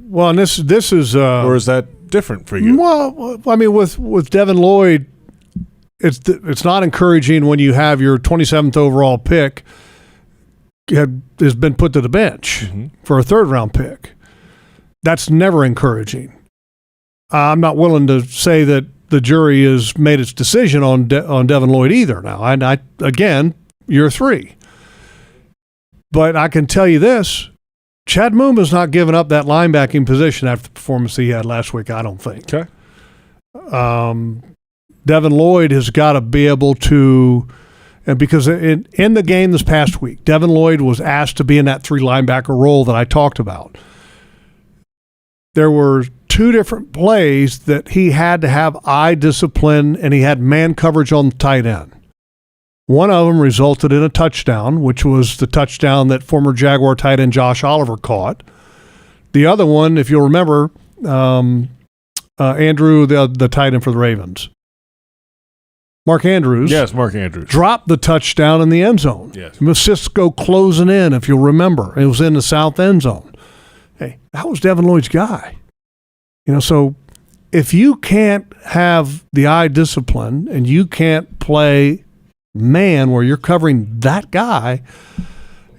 Well, and this is or is that different for you? Well, I mean, with Devin Lloyd, it's not encouraging when you have your 27th overall pick has been put to the bench for a third-round pick. That's never encouraging. I'm not willing to say that the jury has made its decision on Devin Lloyd either now. I again, year 3. But I can tell you this, Chad Mooma's not giving up that linebacking position after the performance he had last week, I don't think. Okay. Devin Lloyd has got to be able to, and because in the game this past week, Devin Lloyd was asked to be in that 3 linebacker role that I talked about. There were 2 different plays that he had to have eye discipline, and he had man coverage on the tight end. One of them resulted in a touchdown, which was the touchdown that former Jaguar tight end Josh Oliver caught. The other one, if you'll remember, Andrew, the tight end for the Ravens, Mark Andrews. Yes, Mark Andrews. Dropped the touchdown in the end zone. Yes. Cisco closing in, if you'll remember. It was in the south end zone. Hey, that was Devin Lloyd's guy. So if you can't have the eye discipline and you can't play man where you're covering that guy,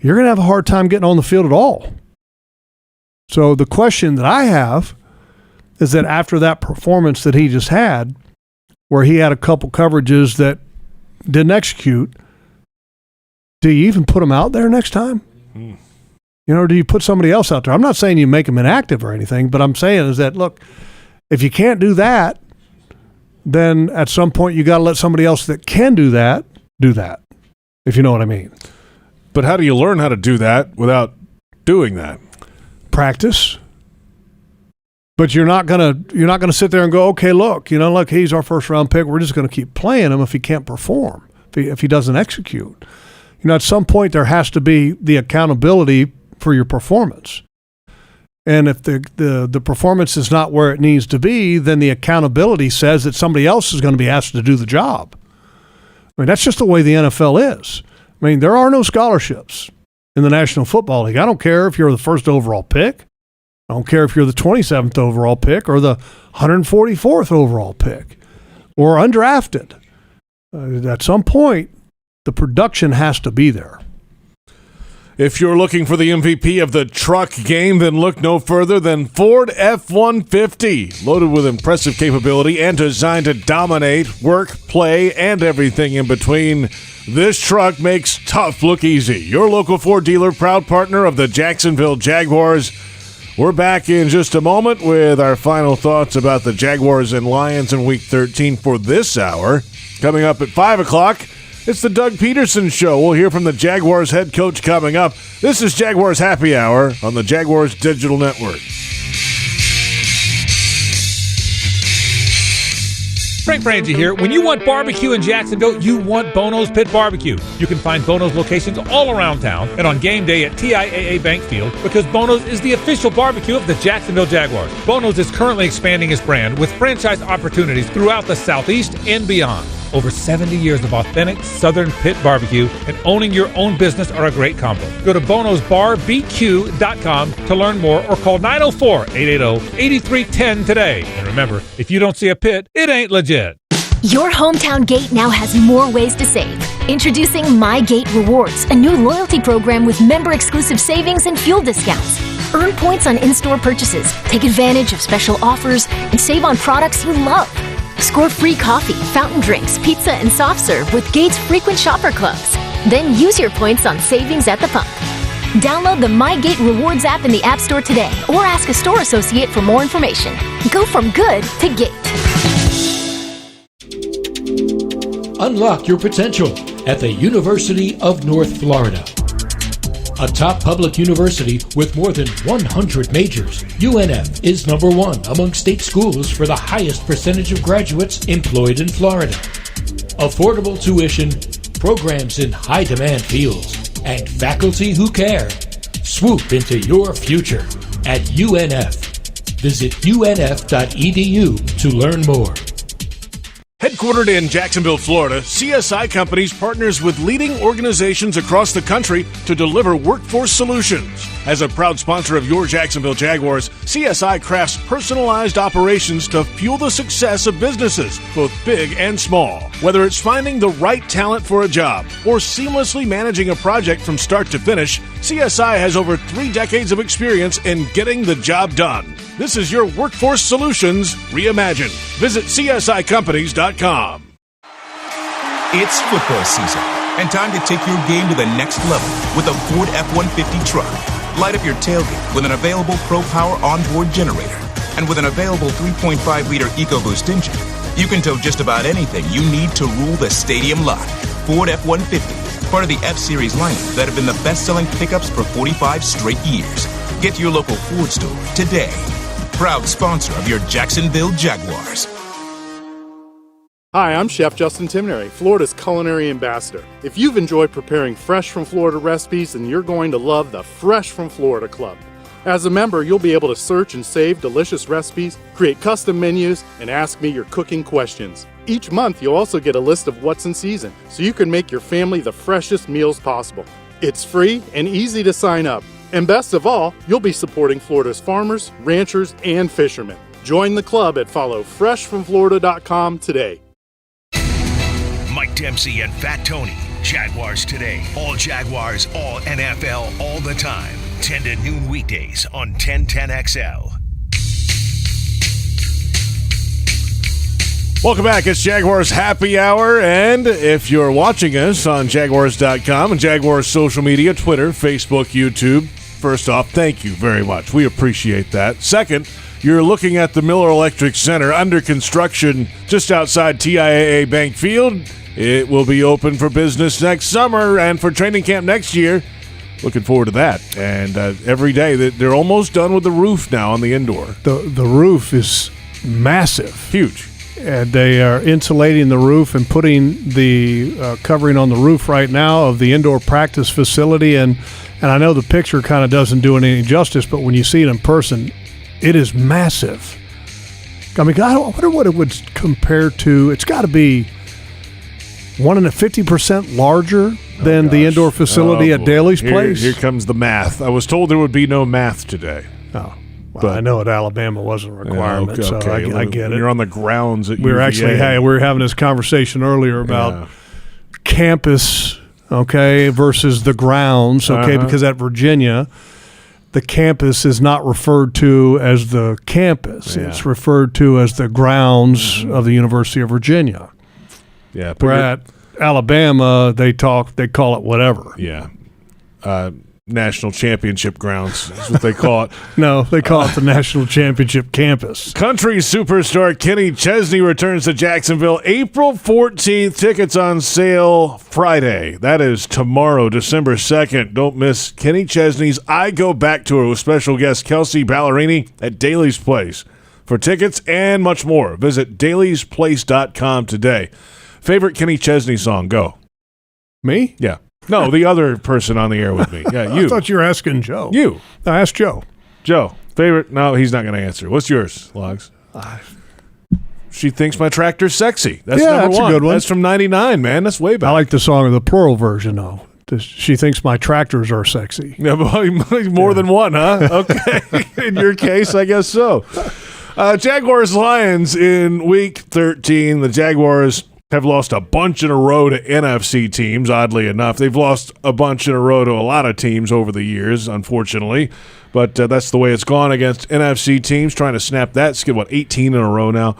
you're going to have a hard time getting on the field at all. So the question that I have is that after that performance that he just had, where he had a couple coverages that didn't execute, do you even put him out there next time? Or do you put somebody else out there? I'm not saying you make him inactive or anything, but I'm saying is that, look, if you can't do that, then at some point you got to let somebody else that can do that, if you know what I mean. But how do you learn how to do that without doing that? Practice. But you're not gonna sit there and go, okay, look, he's our first round pick. We're just going to keep playing him if he can't perform, if he doesn't execute. At some point there has to be the accountability for your performance. And if the performance is not where it needs to be, then the accountability says that somebody else is going to be asked to do the job. I mean, that's just the way the NFL is. I mean, there are no scholarships in the National Football League. I don't care if you're the first overall pick. I don't care if you're the 27th overall pick or the 144th overall pick or undrafted. At some point, the production has to be there. If you're looking for the MVP of the truck game, then look no further than Ford F-150. Loaded with impressive capability and designed to dominate work, play, and everything in between, this truck makes tough look easy. Your local Ford dealer, proud partner of the Jacksonville Jaguars. We're back in just a moment with our final thoughts about the Jaguars and Lions in Week 13 for this hour. Coming up at 5 o'clock, it's the Doug Pederson Show. We'll hear from the Jaguars head coach coming up. This is Jaguars Happy Hour on the Jaguars Digital Network. Frank Frangie here. When you want barbecue in Jacksonville, you want Bono's Pit Barbecue. You can find Bono's locations all around town and on game day at TIAA Bank Field because Bono's is the official barbecue of the Jacksonville Jaguars. Bono's is currently expanding its brand with franchise opportunities throughout the Southeast and beyond. Over 70 years of authentic Southern pit barbecue and owning your own business are a great combo. Go to bonosbarbq.com to learn more or call 904-880-8310 today. And remember, if you don't see a pit, it ain't legit. Your hometown gate now has more ways to save. Introducing My Gate Rewards, a new loyalty program with member-exclusive savings and fuel discounts. Earn points on in-store purchases, take advantage of special offers, and save on products you love. Score free coffee, fountain drinks, pizza, and soft serve with Gates frequent shopper clubs. Then use your points on savings at the pump. Download the My Gate Rewards app in the App Store today or ask a store associate for more information. Go from good to Gate. Unlock your potential at the University of North Florida. A top public university with more than 100 majors, UNF is number one among state schools for the highest percentage of graduates employed in Florida. Affordable tuition, programs in high-demand fields, and faculty who care. Swoop into your future at UNF. Visit unf.edu to learn more. Headquartered in Jacksonville, Florida, CSI Companies partners with leading organizations across the country to deliver workforce solutions. As a proud sponsor of your Jacksonville Jaguars, CSI crafts personalized operations to fuel the success of businesses, both big and small. Whether it's finding the right talent for a job or seamlessly managing a project from start to finish, CSI has over 3 decades of experience in getting the job done. This is your workforce solutions reimagined. Visit CSICompanies.com. It's football season, and time to take your game to the next level with a Ford F-150 truck. Light up your tailgate with an available Pro Power onboard generator. And with an available 3.5-liter EcoBoost engine, you can tow just about anything you need to rule the stadium lot. Ford F-150, part of the F-Series lineup that have been the best-selling pickups for 45 straight years. Get to your local Ford store today. Proud sponsor of your Jacksonville Jaguars. Hi, I'm Chef Justin Timnary, Florida's culinary ambassador. If you've enjoyed preparing fresh from Florida recipes, then you're going to love the Fresh from Florida Club. As a member, you'll be able to search and save delicious recipes, create custom menus, and ask me your cooking questions. Each month, you'll also get a list of what's in season, so you can make your family the freshest meals possible. It's free and easy to sign up. And best of all, you'll be supporting Florida's farmers, ranchers, and fishermen. Join the club at followfreshfromflorida.com today. Mike Dempsey and Fat Tony, Jaguars Today. All Jaguars, all NFL, all the time. 10 to noon weekdays on 1010XL. Welcome back. It's Jaguars Happy Hour, and if you're watching us on Jaguars.com and Jaguars social media, Twitter, Facebook, YouTube, first off, thank you very much. We appreciate that. Second, you're looking at the Miller Electric Center under construction just outside TIAA Bank Field. It will be open for business next summer and for training camp next year. Looking forward to that. And every day, they're almost done with the roof now on the indoor. The roof is massive. Huge. And they are insulating the roof and putting the covering on the roof right now of the indoor practice facility. And I know the picture kind of doesn't do it any justice, but when you see it in person, it is massive. I mean, I wonder what it would compare to. It's got to be 50% larger than the indoor facility at Daly's Place. Here comes the math. I was told there would be no math today. Oh. Well, I know at Alabama wasn't a requirement, so I get it. You're on the grounds at we were having this conversation earlier about campus, versus the grounds, because at Virginia, the campus is not referred to as the campus. Yeah. It's referred to as the grounds of the University of Virginia. Yeah, where at Alabama, they call it whatever. Yeah. National Championship grounds is what they call it. No, they call it the National Championship campus. Country superstar Kenny Chesney returns to Jacksonville April 14th. Tickets on sale Friday. That is tomorrow, December 2nd. Don't miss Kenny Chesney's I Go Back tour with special guest Kelsey Ballerini at Daly's Place. For tickets and much more, visit dailysplace.com today. Favorite Kenny Chesney song? Go. Me? Yeah. No, the other person on the air with me. Yeah, you. I thought you were asking Joe. You. I asked Joe. Joe, favorite? No, he's not going to answer. What's yours, Logs? She Thinks My Tractor's Sexy. That's number one. A good one. That's from 99, man. That's way back. I like the song, the plural version, though. She Thinks My Tractors Are Sexy. Yeah, more than one, huh? Okay. In your case, I guess so. Jaguars-Lions in Week 13. The Jaguars have lost a bunch in a row to NFC teams, oddly enough. They've lost a bunch in a row to a lot of teams over the years, unfortunately. But that's the way it's gone against NFC teams, trying to snap that skid, 18 in a row now.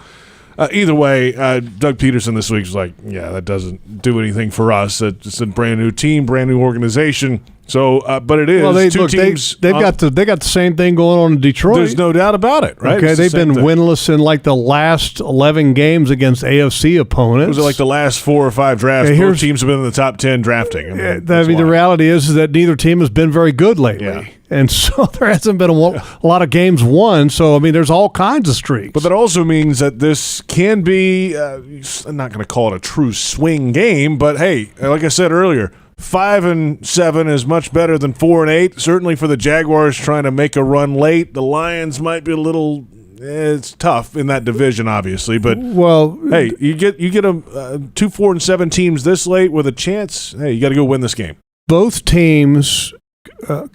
Either way, Doug Pederson this week was like, yeah, that doesn't do anything for us. It's a brand new team, brand new organization. So, but it is teams. They got the same thing going on in Detroit. There's no doubt about it, right? Okay, they've been winless in like the last 11 games against AFC opponents. Was it like the last 4 or 5 drafts? Both teams have been in the top 10 drafting. The reality is that neither team has been very good lately. Yeah. And so there hasn't been a lot of games won. So, there's all kinds of streaks. But that also means that this can be, I'm not going to call it a true swing game, but hey, like I said earlier, 5-7 is much better than 4-8. Certainly for the Jaguars trying to make a run late. The Lions might be a little. It's tough in that division, obviously. But hey, you get 2 4-7 teams this late with a chance. Hey, you got to go win this game. Both teams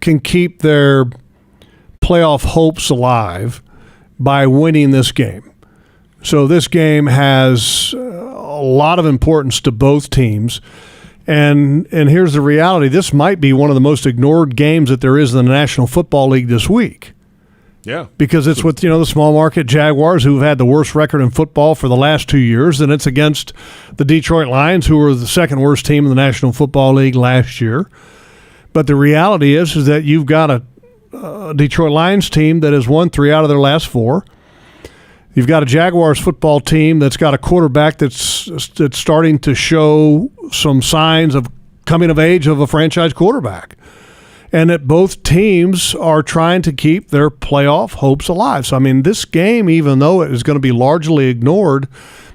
can keep their playoff hopes alive by winning this game. So this game has a lot of importance to both teams. And here's the reality. This might be one of the most ignored games that there is in the National Football League this week. Yeah. Because it's with, the small market Jaguars who've had the worst record in football for the last 2 years, and it's against the Detroit Lions, who were the second worst team in the National Football League last year. But the reality is that you've got a Detroit Lions team that has won 3 out of their last 4. You've got a Jaguars football team that's got a quarterback that's starting to show some signs of coming of age of a franchise quarterback. And that both teams are trying to keep their playoff hopes alive. So, this game, even though it is going to be largely ignored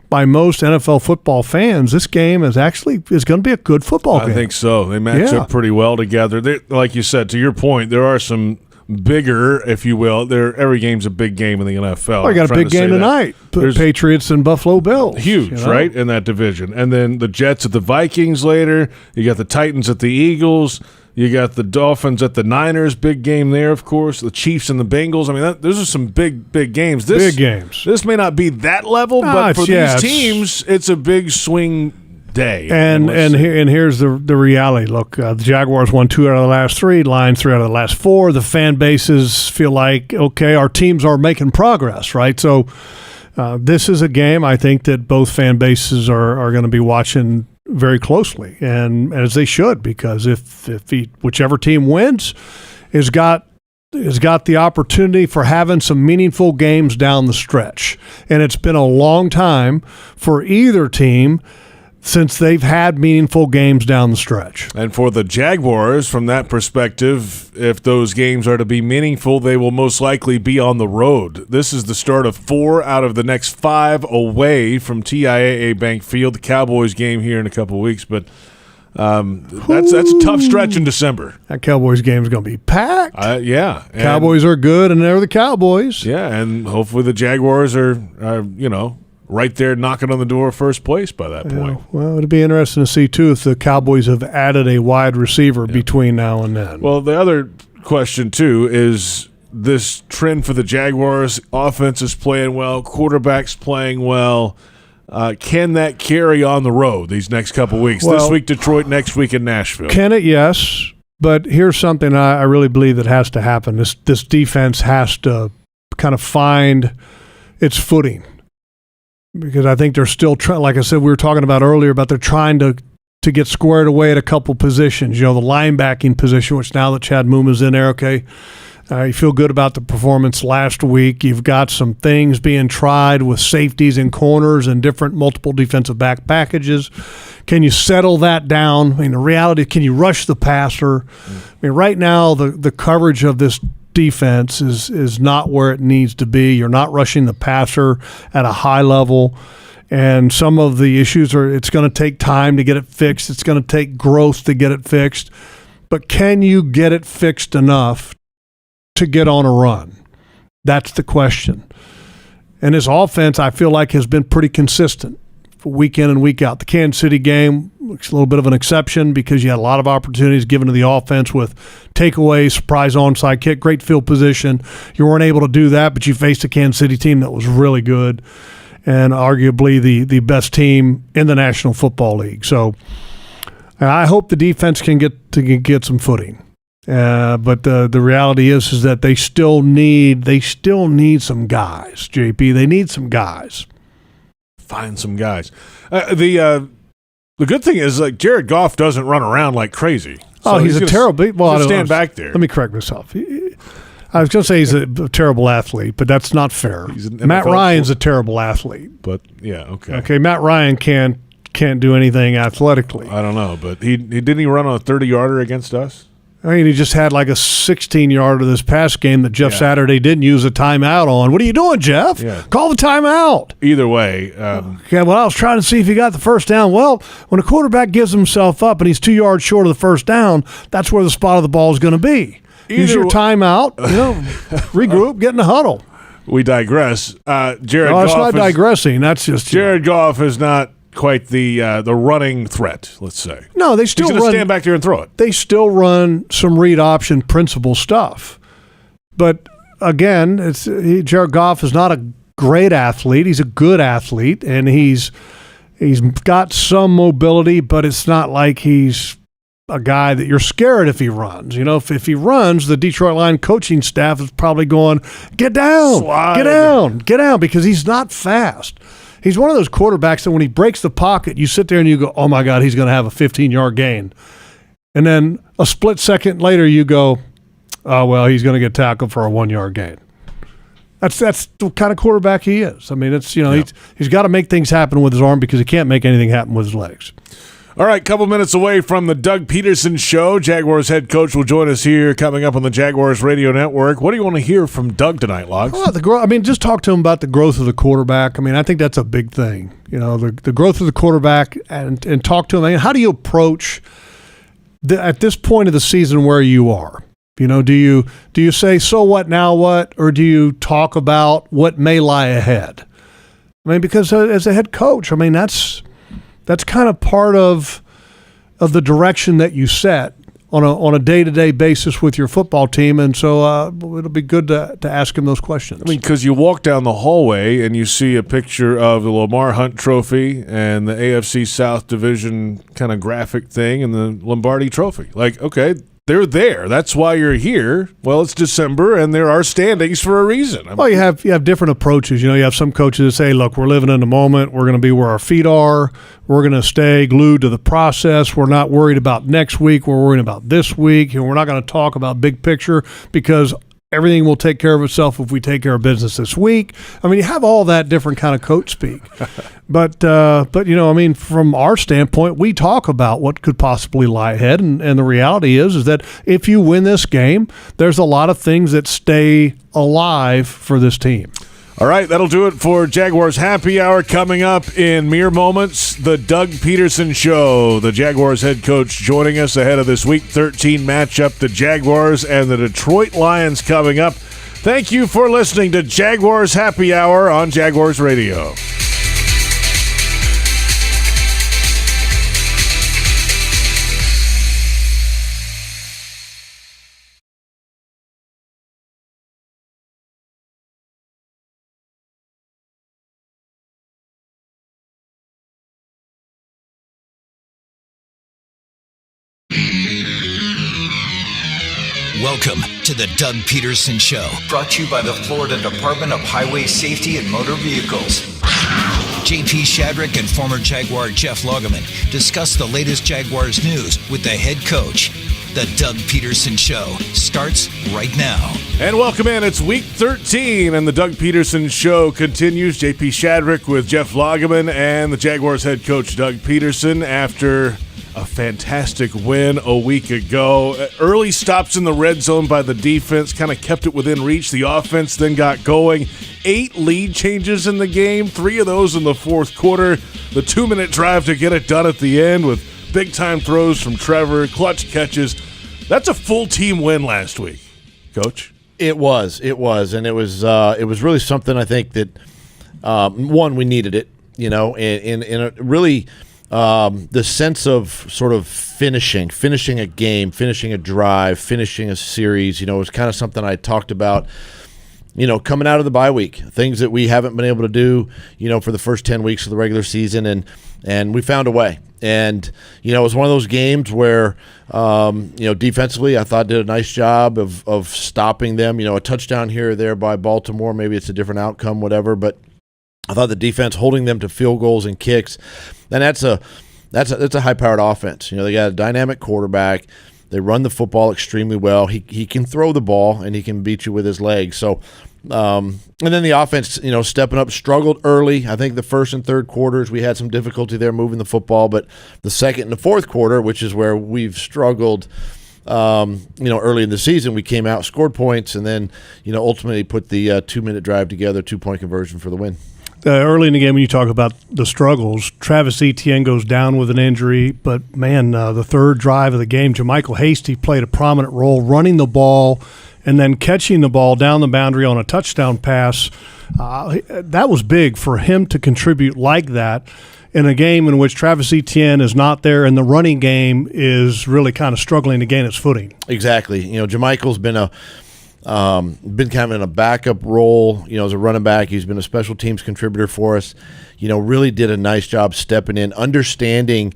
by most NFL football fans, this game is going to be a good football game. I think so. They match up pretty well together. Like you said, to your point, there are some bigger, if you will. Every game's a big game in the NFL. I got a big game tonight. Patriots and Buffalo Bills. Huge, right, in that division. And then the Jets at the Vikings later. You got the Titans at the Eagles. You got the Dolphins at the Niners. Big game there, of course. The Chiefs and the Bengals. Those are some big games. Big games. This may not be that level, but for these teams, it's a big swing day. And here's the reality. Look, the Jaguars won 2 out of the last 3, Lions 3 out of the last 4. The fan bases feel like, okay, our teams are making progress, right? So this is a game I think that both fan bases are going to be watching very closely, and as they should, because if whichever team wins has got the opportunity for having some meaningful games down the stretch. And it's been a long time for either team since they've had meaningful games down the stretch. And for the Jaguars, from that perspective, if those games are to be meaningful, they will most likely be on the road. This is the start of 4 out of the next 5 away from TIAA Bank Field. The Cowboys game here in a couple of weeks, but that's a tough stretch in December. That Cowboys game is going to be packed. Yeah. Cowboys are good, and they're the Cowboys. Yeah, and hopefully the Jaguars are right there knocking on the door of first place by that point. Well, it'll be interesting to see, too, if the Cowboys have added a wide receiver between now and then. Well, the other question, too, is this trend for the Jaguars. Offense is playing well, quarterback's playing well. Can that carry on the road these next couple weeks? Well, this week Detroit, next week in Nashville. Can it? Yes. But here's something I really believe that has to happen. This defense has to kind of find its footing. Because I think they're still trying, like I said, we were talking about earlier, about they're trying to get squared away at a couple positions. The linebacking position, which now that Chad Muma's in there, okay, you feel good about the performance last week. You've got some things being tried with safeties and corners and different multiple defensive back packages. Can you settle that down? I mean, the reality, can you rush the passer? I mean, right now, the coverage of this defense is not where it needs to be. You're not rushing the passer at a high level, and some of the issues it's going to take time to get it fixed. It's going to take growth to get it fixed, but can you get it fixed enough to get on a run? That's the question. And his offense, I feel like, has been pretty consistent for week in and week out. The Kansas City game looks a little bit of an exception because you had a lot of opportunities given to the offense with takeaways, surprise onside kick, great field position. You weren't able to do that, but you faced a Kansas City team that was really good and arguably the best team in the National Football League. So I hope the defense can get some footing. But the reality is that they still need some guys, JP. They need some guys. Find some guys. The good thing is, like, Jared Goff doesn't run around like crazy. So he's a terrible. Well, stand back there. Let me correct myself. I was going to say he's a terrible athlete, but that's not fair. Matt Ryan's a terrible athlete. But yeah, okay. Okay, Matt Ryan can't do anything athletically. I don't know, but he didn't run on a 30-yarder against us. I mean, he just had like a 16-yarder this past game that Jeff Saturday didn't use a timeout on. What are you doing, Jeff? Yeah. Call the timeout. Either way. Okay, well, I was trying to see if he got the first down. Well, when a quarterback gives himself up and he's 2 yards short of the first down, that's where the spot of the ball is going to be. Use your timeout, regroup, get in the huddle. We digress. Jared Goff. It's not digressing. That's just Jared Goff is not quite the running threat, let's say. No, they still He's going to stand back there and throw it. They still run some read option principle stuff. But again, Jared Goff is not a great athlete. He's a good athlete, and he's got some mobility, but it's not like he's a guy that you're scared if he runs. If he runs, the Detroit Lions coaching staff is probably going, get down, slide. Get down, because he's not fast. He's one of those quarterbacks that when he breaks the pocket, you sit there and you go, oh, my God, he's going to have a 15-yard gain. And then a split second later, you go, oh, well, he's going to get tackled for a 1-yard gain. That's the kind of quarterback he is. I mean, he's got to make things happen with his arm because he can't make anything happen with his legs. All right, couple minutes away from the Doug Pederson Show. Jaguars head coach will join us here coming up on the Jaguars Radio Network. What do you want to hear from Doug tonight, Logs? Well, just talk to him about the growth of the quarterback. I mean, I think that's a big thing. The growth of the quarterback and talk to him. I mean, how do you approach at this point of the season where you are? Do you say, so what, now what? Or do you talk about what may lie ahead? I mean, because as a head coach, I mean, that's kind of part of the direction that you set on a day-to-day basis with your football team, and so it'll be good to ask him those questions. I mean, because you walk down the hallway and you see a picture of the Lamar Hunt Trophy and the AFC South Division kind of graphic thing and the Lombardi Trophy. Like, okay, they're there. That's why you're here. Well, it's December, and there are standings for a reason. Well, you have different approaches. You have some coaches that say, look, we're living in the moment. We're going to be where our feet are. We're going to stay glued to the process. We're not worried about next week. We're worried about this week. We're not going to talk about big picture because everything will take care of itself if we take care of business this week. I mean, you have all that different kind of coach speak. But from our standpoint, we talk about what could possibly lie ahead. And the reality is that if you win this game, there's a lot of things that stay alive for this team. All right, that'll do it for Jaguars Happy Hour. Coming up in mere moments, the Doug Pederson Show. The Jaguars head coach joining us ahead of this Week 13 matchup, the Jaguars and the Detroit Lions coming up. Thank you for listening to Jaguars Happy Hour on Jaguars Radio. Welcome to the Doug Pederson Show, brought to you by the Florida Department of Highway Safety and Motor Vehicles. JP Shadrick and former Jaguar Jeff Lageman discuss the latest Jaguars news with the head coach. The Doug Pederson Show starts right now. And welcome in. It's Week 13, and the Doug Pederson Show continues. JP Shadrick with Jeff Lageman and the Jaguars head coach Doug Pederson after a fantastic win a week ago. Early stops in the red zone by the defense kind of kept it within reach. The offense then got going. 8 lead changes in the game, 3 of those in the fourth quarter. The 2-minute drive to get it done at the end with big-time throws from Trevor, clutch catches. That's a full team win last week, Coach. It was, and it was really something I think that one, we needed it, and really. The sense of sort of finishing a game, finishing a drive, finishing a series, was kind of something I talked about, coming out of the bye week, things that we haven't been able to do, for the first 10 weeks of the regular season, and we found a way. And, it was one of those games where, defensively I thought did a nice job of stopping them, a touchdown here or there by Baltimore. Maybe it's a different outcome, whatever, but I thought the defense holding them to field goals and kicks, and that's a high-powered offense. They got a dynamic quarterback. They run the football extremely well. He can throw the ball, and he can beat you with his legs. So, and then the offense, stepping up, struggled early. I think the first and third quarters we had some difficulty there moving the football, but the second and the fourth quarter, which is where we've struggled, early in the season, we came out, scored points, and then, ultimately put the 2-minute drive together, 2-point conversion for the win. Early in the game, when you talk about the struggles, Travis Etienne goes down with an injury, but, man, the third drive of the game, Jermichael Hasty played a prominent role running the ball and then catching the ball down the boundary on a touchdown pass. That was big for him to contribute like that in a game in which Travis Etienne is not there and the running game is really kind of struggling to gain its footing. Exactly. Jermichael's been been kind of in a backup role, as a running back. He's been a special teams contributor for us. Really did a nice job stepping in, understanding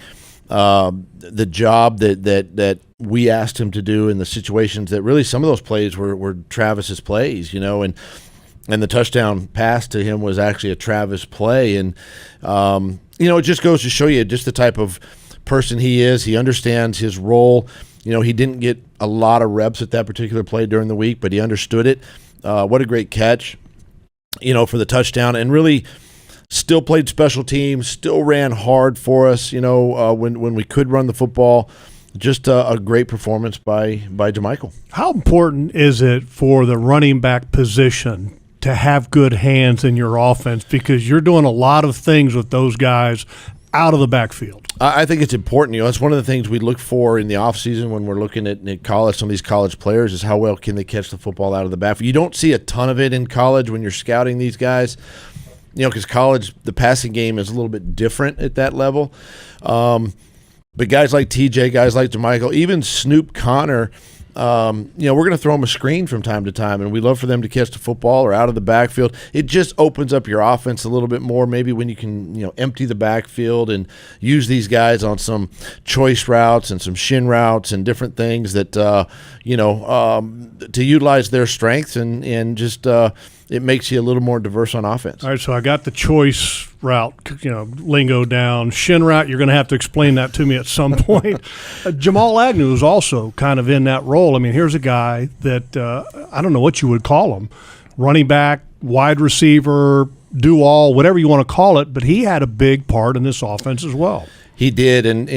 the job that we asked him to do in the situations that really some of those plays were Travis's plays, and the touchdown pass to him was actually a Travis play. And, it just goes to show you just the type of person he is. He understands his role. He didn't get a lot of reps at that particular play during the week, but he understood it. What a great catch, for the touchdown, and really still played special teams, still ran hard for us, when we could run the football. Just a great performance by Jermichael. How important is it for the running back position to have good hands in your offense, because you're doing a lot of things with those guys out of the backfield? I think it's important. That's one of the things we look for in the offseason when we're looking at college, some of these college players, is how well can they catch the football out of the backfield. You don't see a ton of it in college when you're scouting these guys, because college, the passing game is a little bit different at that level. But guys like TJ, guys like Jermichael, even Snoop Connor, we're going to throw them a screen from time to time, and we love for them to catch the football or out of the backfield. It just opens up your offense a little bit more, maybe when you can, empty the backfield and use these guys on some choice routes and some shin routes and different things that, to utilize their strengths and just it makes you a little more diverse on offense. All right, so I got the choice route, lingo down. Shin route, you're going to have to explain that to me at some point. Jamal Agnew is also kind of in that role. I mean, here's a guy that I don't know what you would call him, running back, wide receiver, do all, whatever you want to call it, but he had a big part in this offense as well. He did, and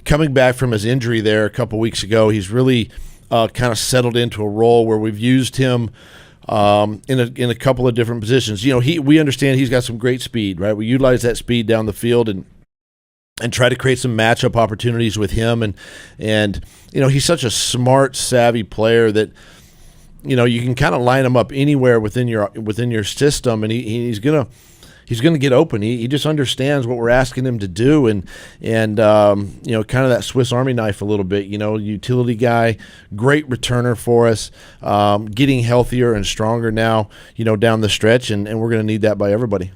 coming back from his injury there a couple weeks ago, he's really kind of settled into a role where we've used him in a couple of different positions. We understand he's got some great speed, right? We utilize that speed down the field and try to create some matchup opportunities with him, and he's such a smart, savvy player that you can kind of line him up anywhere within your system, and he's gonna get open. He just understands what we're asking him to do, and kind of that Swiss Army knife a little bit. Utility guy, great returner for us, getting healthier and stronger now. Down the stretch, and we're going to need that by everybody.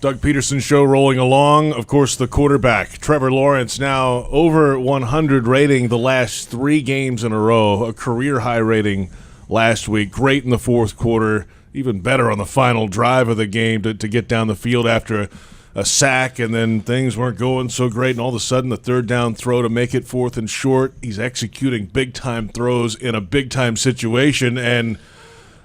Doug Pederson show rolling along. Of course, the quarterback, Trevor Lawrence, now over 100 rating the last 3 games in a row, a career high rating last week. Great in the fourth quarter. Even better on the final drive of the game to get down the field after a sack, and then things weren't going so great, and all of a sudden the third down throw to make it 4th and short. He's executing big-time throws in a big-time situation, and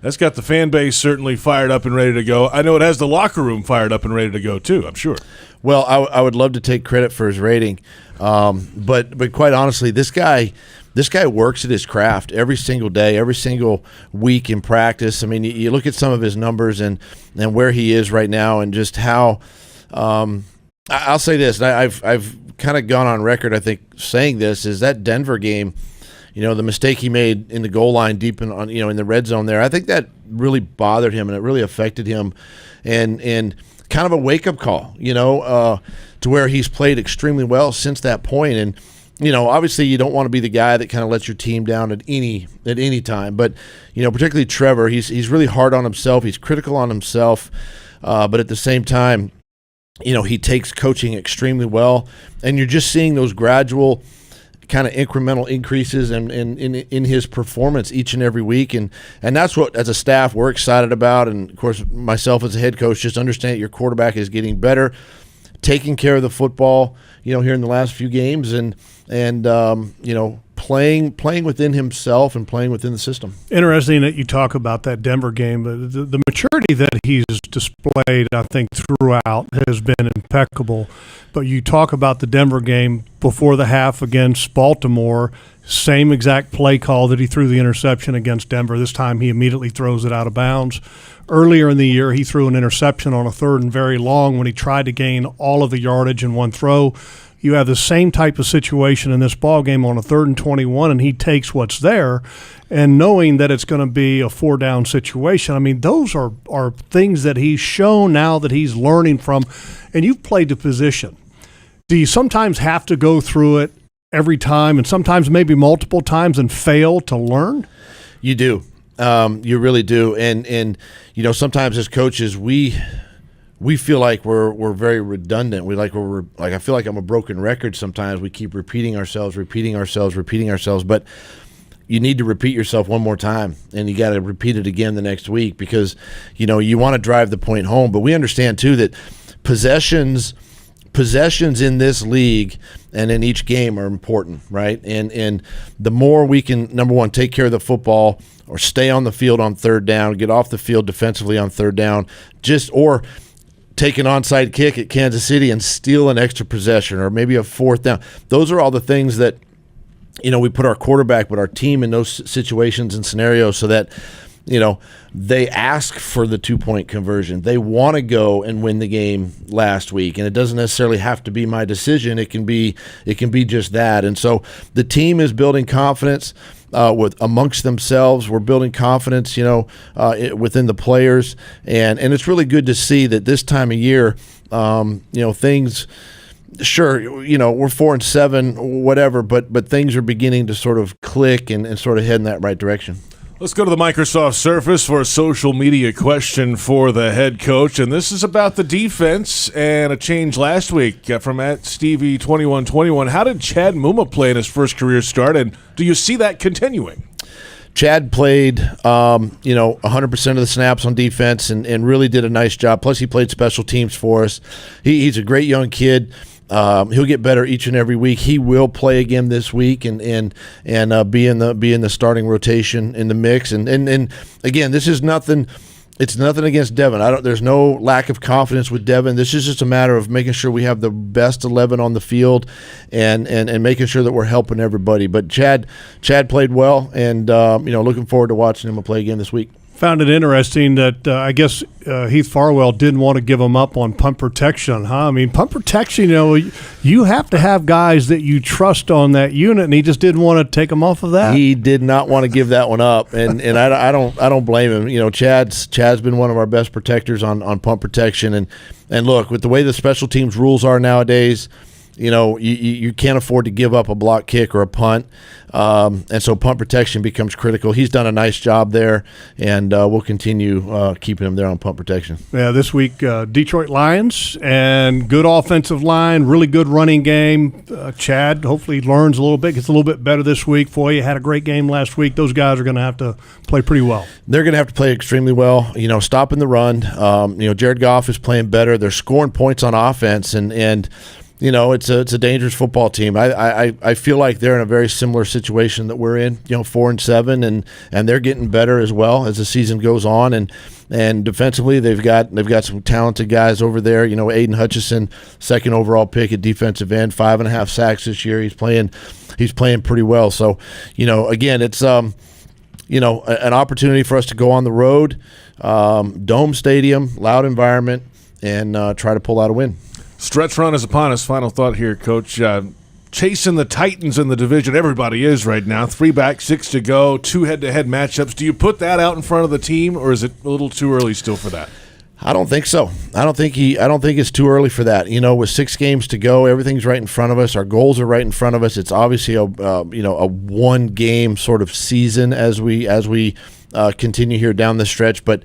that's got the fan base certainly fired up and ready to go. I know it has the locker room fired up and ready to go too, I'm sure. Well, I would love to take credit for his rating, but quite honestly, this guy works at his craft every single day, every single week in practice. I mean, you look at some of his numbers and where he is right now, and just how I'll say this, and I've kind of gone on record, I think, saying this, is that Denver game, the mistake he made in the goal line deep in the red zone there, I think that really bothered him, and it really affected him, and kind of a wake-up call, to where he's played extremely well since that point. And obviously you don't want to be the guy that kind of lets your team down at any time. But, particularly Trevor, he's really hard on himself. He's critical on himself. But at the same time, he takes coaching extremely well. And you're just seeing those gradual kind of incremental increases in his performance each and every week. And that's what, as a staff, we're excited about. And, of course, myself as a head coach, just understand that your quarterback is getting better, taking care of the football, here in the last few games, and playing within himself and playing within the system. Interesting that you talk about that Denver game. The maturity that he's displayed, I think, throughout has been impeccable. But you talk about the Denver game before the half against Baltimore, same exact play call that he threw the interception against Denver. This time he immediately throws it out of bounds. Earlier in the year, he threw an interception on a 3rd and very long when he tried to gain all of the yardage in one throw. You have the same type of situation in this ball game on a 3rd and 21, and he takes what's there, and knowing that it's going to be a 4-down situation. I mean, those are things that he's shown now that he's learning from, and you've played the position. Do you sometimes have to go through it every time, and sometimes maybe multiple times, and fail to learn? You do. You really do. And sometimes as coaches, we feel like we're very redundant. I feel like I'm a broken record sometimes. We keep repeating ourselves. But you need to repeat yourself one more time, and you got to repeat it again the next week, because you want to drive the point home. But we understand too that possessions in this league and in each game are important, right? And the more we can, number one, take care of the football, or stay on the field on 3rd down, get off the field defensively on 3rd down, or take an onside kick at Kansas City and steal an extra possession, or maybe a 4th down. Those are all the things that we put our quarterback, but our team in those situations and scenarios, so that they ask for the 2-point conversion. They want to go and win the game last week, and it doesn't necessarily have to be my decision. It can be just that. And so the team is building confidence amongst themselves. We're building confidence, within the players, and it's really good to see that this time of year, things. Sure, we're 4-7, whatever, but things are beginning to sort of click and sort of head in that right direction. Let's go to the Microsoft Surface for a social media question for the head coach, and this is about the defense and a change last week from @Stevie2121. How did Chad Muma play in his first career start, and do you see that continuing? Chad played, 100% of the snaps on defense and really did a nice job. Plus, he played special teams for us. He's a great young kid. He'll get better each and every week. He will play again this week and be in the starting rotation in the mix. And again, this is nothing. It's nothing against Devin. There's no lack of confidence with Devin. This is just a matter of making sure we have the best 11 on the field and making sure that we're helping everybody. But Chad played well, and looking forward to watching him play again this week. Found it interesting that I guess Heath Farwell didn't want to give him up on punt protection, huh? I mean, punt protection, you have to have guys that you trust on that unit, and he just didn't want to take them off of that. He did not want to give that one up, and I don't blame him. Chad's been one of our best protectors on punt protection, and look, with the way the special teams rules are nowadays, you can't afford to give up a block kick or a punt, and so punt protection becomes critical. He's done a nice job there, and we'll continue keeping him there on punt protection. Yeah, this week, Detroit Lions, and good offensive line, really good running game. Chad hopefully learns a little bit, gets a little bit better this week. Foye had a great game last week. Those guys are going to have to play pretty well. They're going to have to play extremely well, stopping the run. Jared Goff is playing better. They're scoring points on offense, and it's a dangerous football team. I feel like they're in a very similar situation that we're in. 4-7, and they're getting better as well as the season goes on. And defensively, they've got some talented guys over there. Aiden Hutchison, second overall pick at defensive end, 5.5 sacks this year. He's playing pretty well. So again, it's an opportunity for us to go on the road, dome stadium, loud environment, and try to pull out a win. Stretch run is upon us. Final thought here, Coach. Chasing the Titans in the division. Everybody is right now. 3 back, 6 to go. 2 head-to-head matchups. Do you put that out in front of the team, or is it a little too early still for that? I don't think so. I don't think it's too early for that. With 6 games to go, everything's right in front of us. Our goals are right in front of us. It's obviously a one-game sort of season as we continue here down the stretch, but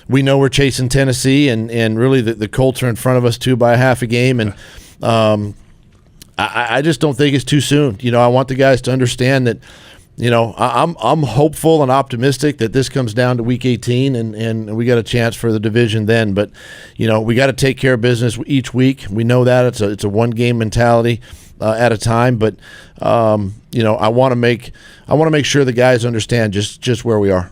we know we're chasing Tennessee, and really the Colts are in front of us too by half a game, and I just don't think it's too soon. I want the guys to understand that. I'm hopeful and optimistic that this comes down to Week 18, and we got a chance for the division then. But we got to take care of business each week. We know that it's a one-game mentality at a time. But I want to make sure the guys understand just where we are.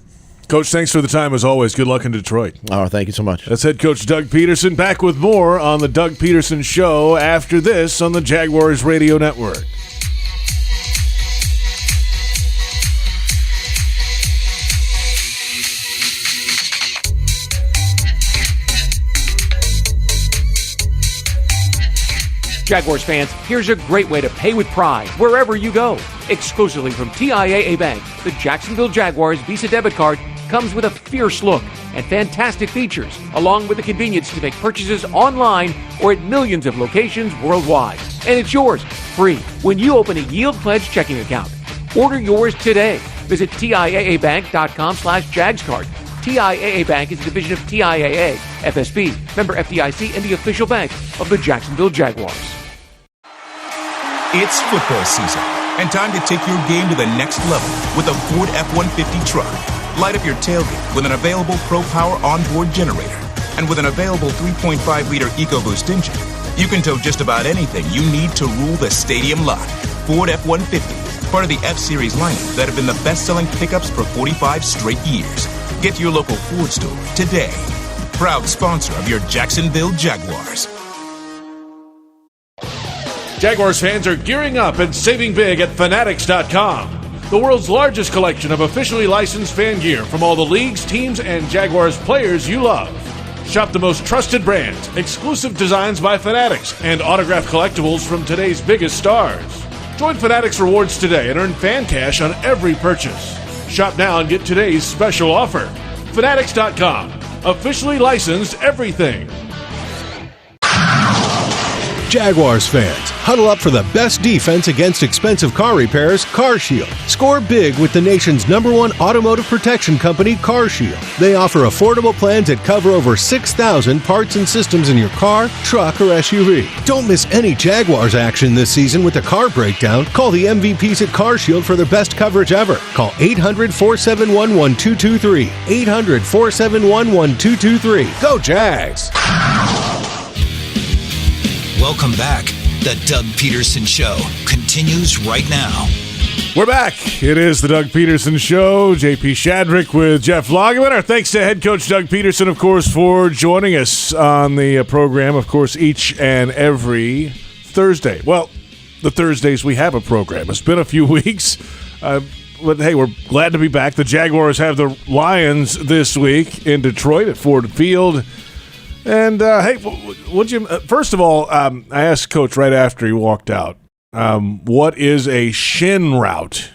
Coach, thanks for the time as always. Good luck in Detroit. Oh, thank you so much. That's head coach Doug Pederson. Back with more on the Doug Pederson Show after this on the Jaguars Radio Network. Jaguars fans, here's a great way to pay with pride wherever you go. Exclusively from TIAA Bank, the Jacksonville Jaguars Visa debit card comes with a fierce look and fantastic features, along with the convenience to make purchases online or at millions of locations worldwide. And it's yours, free, when you open a Yield Pledge checking account. Order yours today. Visit TIAABank.com/JagsCard. TIAA Bank is a division of TIAA, FSB, member FDIC, and the official bank of the Jacksonville Jaguars. It's football season, and time to take your game to the next level with a Ford F-150 truck. Light up your tailgate with an available Pro Power onboard generator. And with an available 3.5-liter EcoBoost engine, you can tow just about anything you need to rule the stadium lot. Ford F-150, part of the F-Series lineup that have been the best-selling pickups for 45 straight years. Get to your local Ford store today. Proud sponsor of your Jacksonville Jaguars. Jaguars fans are gearing up and saving big at Fanatics.com. The world's largest collection of officially licensed fan gear from all the leagues, teams, and Jaguars players you love. Shop the most trusted brands, exclusive designs by Fanatics, and autographed collectibles from today's biggest stars. Join Fanatics Rewards today and earn fan cash on every purchase. Shop now and get today's special offer. Fanatics.com. Officially licensed everything. Jaguars fans, huddle up for the best defense against expensive car repairs, CarShield. Score big with the nation's #1 automotive protection company, CarShield. They offer affordable plans that cover over 6,000 parts and systems in your car, truck, or SUV. Don't miss any Jaguars action this season with a car breakdown. Call the MVPs at CarShield for their best coverage ever. Call 800-471-1223. 800-471-1223. Go Jags! Welcome back. The Doug Pederson Show continues right now. We're back. It is the Doug Pederson Show. JP Shadrick with Jeff Lageman. Our thanks to head coach Doug Pederson, of course, for joining us on the program, of course, each and every Thursday. Well, the Thursdays we have a program. It's been a few weeks, but hey, we're glad to be back. The Jaguars have the Lions this week in Detroit at Ford Field. And, hey, first of all, I asked Coach right after he walked out, what is a shin route?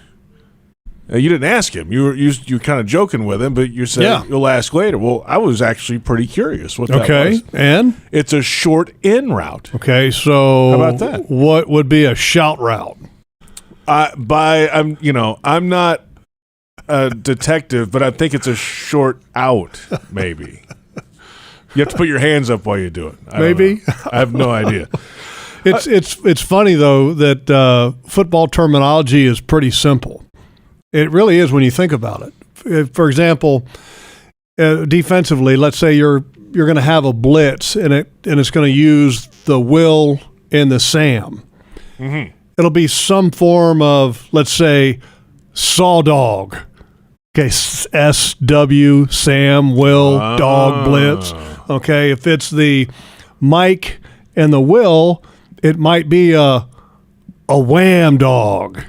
You didn't ask him. You were kind of joking with him, but you said you'll ask later. Well, I was actually pretty curious what that was. Okay, and? It's a short in route. Okay, so how about that? What would be a shout route? I'm not a detective, but I think it's a short out, maybe. You have to put your hands up while you do it. Maybe. I have no idea. It's funny, though, that football terminology is pretty simple. It really is when you think about it. For example, defensively, let's say you're going to have a blitz and it's going to use the Will and the Sam. Mm-hmm. It'll be some form of, let's say, Saw Dog. Okay, SW, Sam, Will, Dog, Blitz. Okay, if it's the Mike and the Will, it might be a Wham Dog.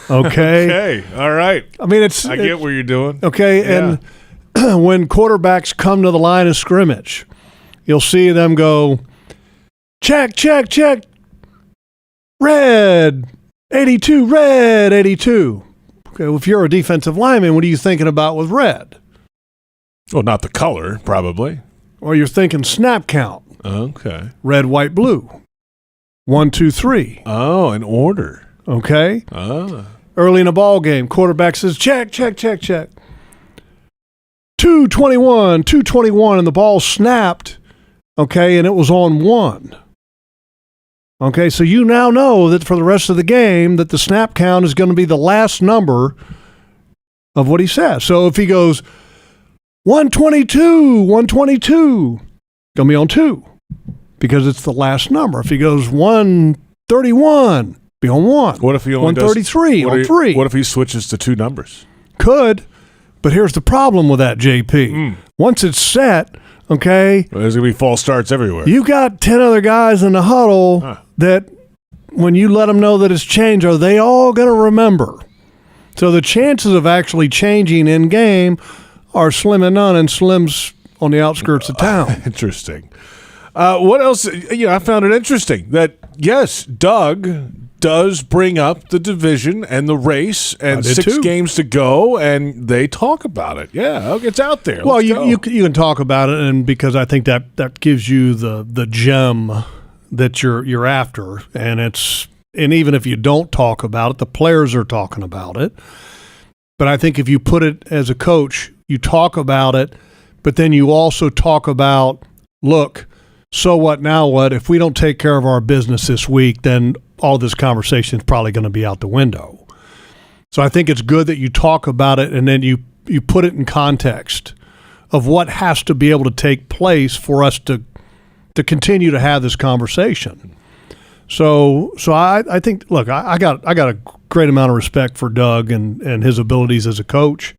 Okay? Okay, all right. I mean, I get what you're doing. Okay, and when quarterbacks come to the line of scrimmage, you'll see them go, check, check, check, red, 82, red, 82. Okay, well, if you're a defensive lineman, what are you thinking about with red? Well, not the color, probably. Or you're thinking snap count. Okay. Red, white, blue. 1, 2, 3. Oh, in order. Okay. Ah. Early in a ball game, quarterback says, check, check, check, check. 221, 221, and the ball snapped, okay, and it was on 1. Okay, so you now know that for the rest of the game that the snap count is going to be the last number of what he says. So if he goes 122, 122, going to be on 2 because it's the last number. If he goes 131, be on 1. What if he only 133 on 3? What if he switches to 2 numbers? Could, but here's the problem with that, JP. Once it's set, okay, well, there's going to be false starts everywhere. You got 10 other guys in the huddle that when you let them know that it's changed, are they all going to remember? So the chances of actually changing in game are slim and none, and Slim's on the outskirts of town. Interesting. What else? I found it interesting that, yes, Doug does bring up the division and the race and 6 games to go, and they talk about it. Yeah, it's out there. Well, you can talk about it, and because I think that gives you the gem that you're after, and even if you don't talk about it, the players are talking about it. But I think if you put it as a coach, you talk about it, but then you also talk about, look, so what, now what? If we don't take care of our business this week, then all this conversation is probably going to be out the window. So I think it's good that you talk about it and then you put it in context of what has to be able to take place for us to continue to have this conversation. So I think, look, I got a great amount of respect for Doug and his abilities as a coach.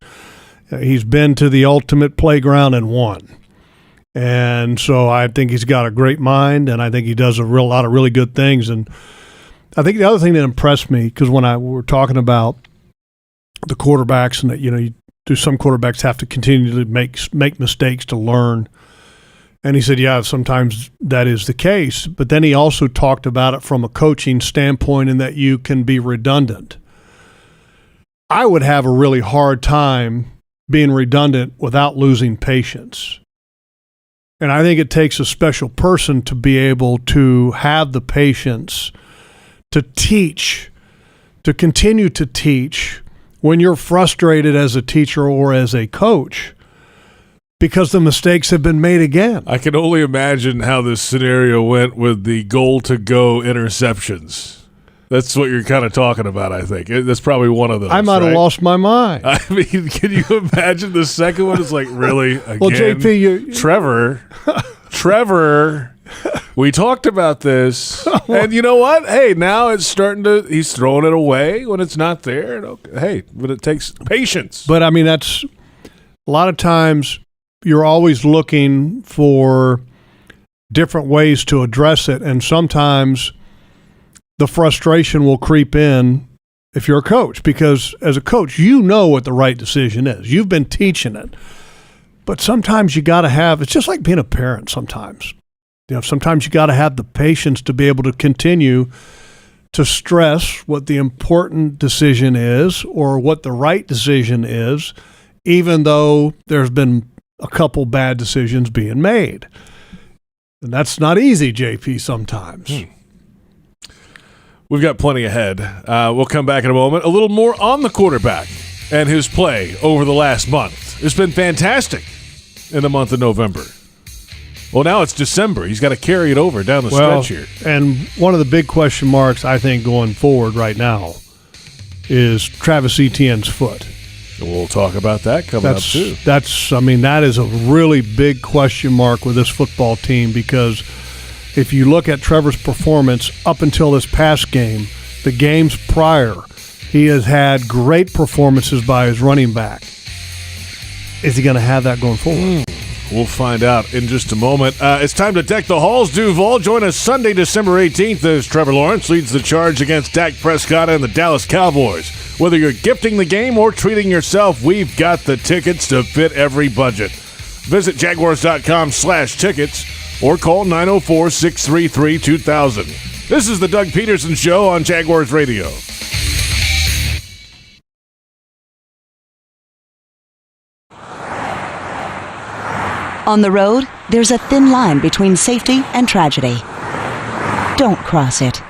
He's been to the ultimate playground and won. And so I think he's got a great mind, and I think he does a lot of really good things. And I think the other thing that impressed me, because when we were talking about the quarterbacks and that, some quarterbacks have to continue to make mistakes to learn. And he said, yeah, sometimes that is the case. But then he also talked about it from a coaching standpoint in that you can be redundant. I would have a really hard time being redundant without losing patience. And I think it takes a special person to be able to have the patience to teach, to continue to teach when you're frustrated as a teacher or as a coach because the mistakes have been made again. I can only imagine how this scenario went with the goal-to-go interceptions. That's what you're kind of talking about, I think. That's probably one of those. I might have lost my mind. I mean, can you imagine the second one is like, really? Again? Well, JP, Trevor, we talked about this. And you know what? Hey, now it's starting to, he's throwing it away when it's not there. Hey, but it takes patience. But, I mean, that's a lot of times you're always looking for different ways to address it. And sometimes the frustration will creep in if you're a coach, because as a coach, you know what the right decision is. You've been teaching it. But sometimes you got to have, it's just like being a parent sometimes. Sometimes you got to have the patience to be able to continue to stress what the important decision is or what the right decision is, even though there's been a couple bad decisions being made. And that's not easy, JP, sometimes. We've got plenty ahead. We'll come back in a moment. A little more on the quarterback and his play over the last month. It's been fantastic in the month of November. Well, now it's December. He's got to carry it over down the stretch here. And one of the big question marks, I think, going forward right now is Travis Etienne's foot. We'll talk about that coming up, too. That is a really big question mark with this football team, because if you look at Trevor's performance up until this past game, the games prior, he has had great performances by his running back. Is he going to have that going forward? We'll find out in just a moment. It's time to deck the halls, Duval. Join us Sunday, December 18th as Trevor Lawrence leads the charge against Dak Prescott and the Dallas Cowboys. Whether you're gifting the game or treating yourself, we've got the tickets to fit every budget. Visit Jaguars.com/tickets or call 904-633-2000. This is the Doug Pederson Show on Jaguars Radio. On the road, there's a thin line between safety and tragedy. Don't cross it.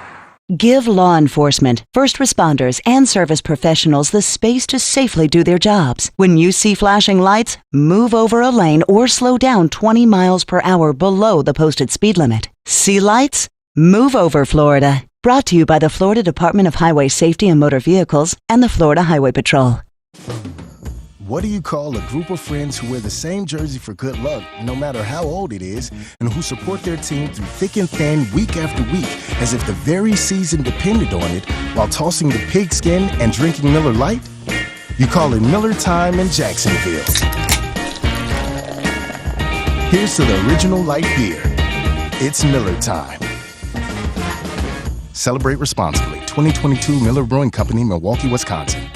Give law enforcement, first responders, and service professionals the space to safely do their jobs. When you see flashing lights, move over a lane or slow down 20 miles per hour below the posted speed limit. See lights? Move over, Florida. Brought to you by the Florida Department of Highway Safety and Motor Vehicles and the Florida Highway Patrol. What do you call a group of friends who wear the same jersey for good luck, no matter how old it is, and who support their team through thick and thin, week after week, as if the very season depended on it, while tossing the pigskin and drinking Miller Lite? You call it Miller Time in Jacksonville. Here's to the original light beer. It's Miller Time. Celebrate responsibly. 2022 Miller Brewing Company, Milwaukee, Wisconsin.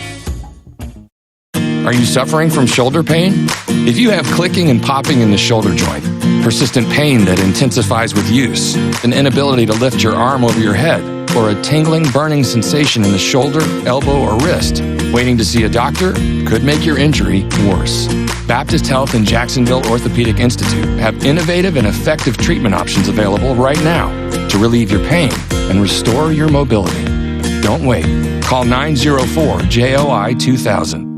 Are you suffering from shoulder pain? If you have clicking and popping in the shoulder joint, persistent pain that intensifies with use, an inability to lift your arm over your head, or a tingling, burning sensation in the shoulder, elbow, or wrist, waiting to see a doctor could make your injury worse. Baptist Health and Jacksonville Orthopedic Institute have innovative and effective treatment options available right now to relieve your pain and restore your mobility. Don't wait. Call 904-JOI-2000.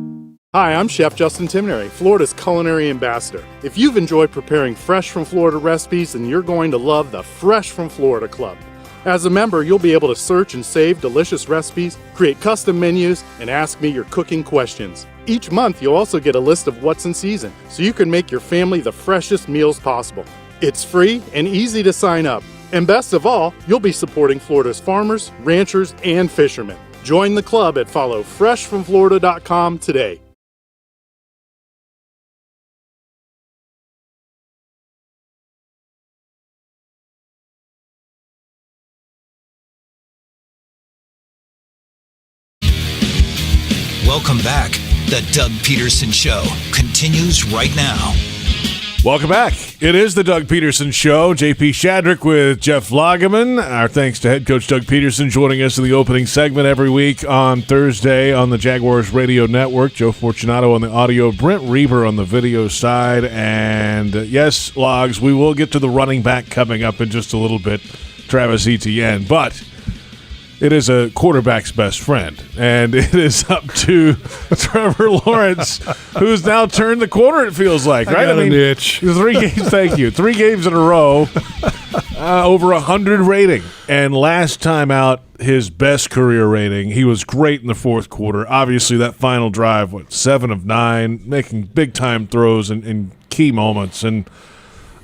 Hi, I'm Chef Justin Timnery, Florida's culinary ambassador. If you've enjoyed preparing fresh from Florida recipes, then you're going to love the Fresh from Florida Club. As a member, you'll be able to search and save delicious recipes, create custom menus, and ask me your cooking questions. Each month, you'll also get a list of what's in season, so you can make your family the freshest meals possible. It's free and easy to sign up. And best of all, you'll be supporting Florida's farmers, ranchers, and fishermen. Join the club at followfreshfromflorida.com today. Welcome back. The Doug Pederson Show continues right now. Welcome back. It is the Doug Pederson Show. JP Shadrick with Jeff Lageman. Our thanks to head coach Doug Pederson joining us in the opening segment every week on Thursday on the Jaguars Radio Network. Joe Fortunato on the audio, Brent Reber on the video side. And yes, Logs, we will get to the running back coming up in just a little bit, Travis Etienne. But it is a quarterback's best friend, and it is up to Trevor Lawrence, who's now turned the corner, it feels like, right? I mean, itch. 3 games, thank you. 3 games in a row, over 100 rating. And last time out, his best career rating. He was great in the fourth quarter. Obviously, that final drive, 7 of 9, making big-time throws in key moments. And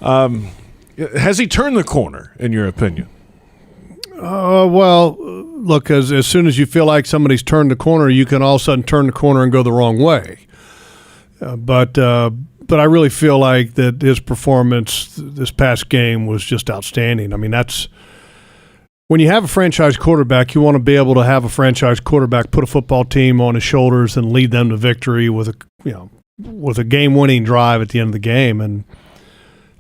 has he turned the corner, in your opinion? Well, look, as soon as you feel like somebody's turned the corner, you can all of a sudden turn the corner and go the wrong way. But I really feel like that his performance this past game was just outstanding. I mean, that's when you have a franchise quarterback, you want to be able to have a franchise quarterback put a football team on his shoulders and lead them to victory with a game-winning drive at the end of the game. And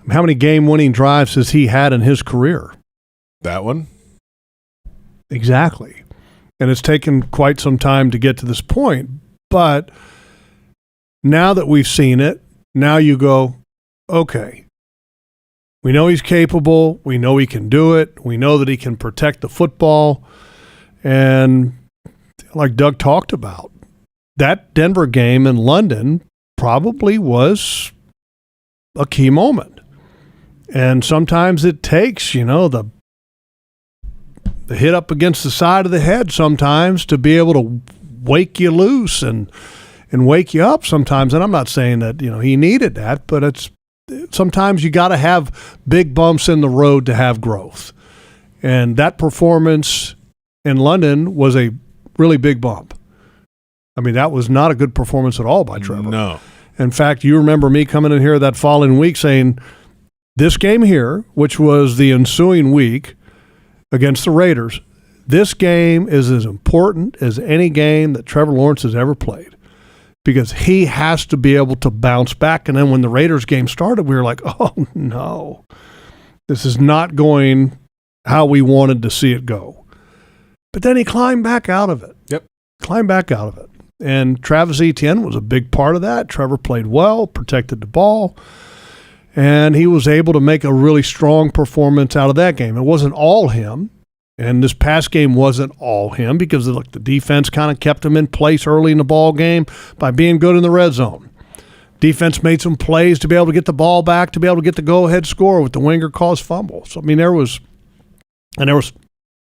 how many game-winning drives has he had in his career? That one. Exactly. And it's taken quite some time to get to this point. But now that we've seen it, now you go, okay, we know he's capable. We know he can do it. We know that he can protect the football. And like Doug talked about, that Denver game in London probably was a key moment. And sometimes it takes, the hit up against the side of the head sometimes to be able to wake you loose and wake you up sometimes. And I'm not saying that, he needed that, but sometimes you got to have big bumps in the road to have growth. And that performance in London was a really big bump. I mean, that was not a good performance at all by Trevor. No. In fact, you remember me coming in here that following week saying this game here, which was the ensuing week, against the Raiders, this game is as important as any game that Trevor Lawrence has ever played because he has to be able to bounce back. And then when the Raiders game started, we were like, oh, no, this is not going how we wanted to see it go. But then he climbed back out of it. Yep. Climbed back out of it. And Travis Etienne was a big part of that. Trevor played well, protected the ball. And he was able to make a really strong performance out of that game. It wasn't all him, and this past game wasn't all him because the defense kind of kept him in place early in the ball game by being good in the red zone. Defense made some plays to be able to get the ball back, to be able to get the go-ahead score with the winger caused fumble. So, I mean, there was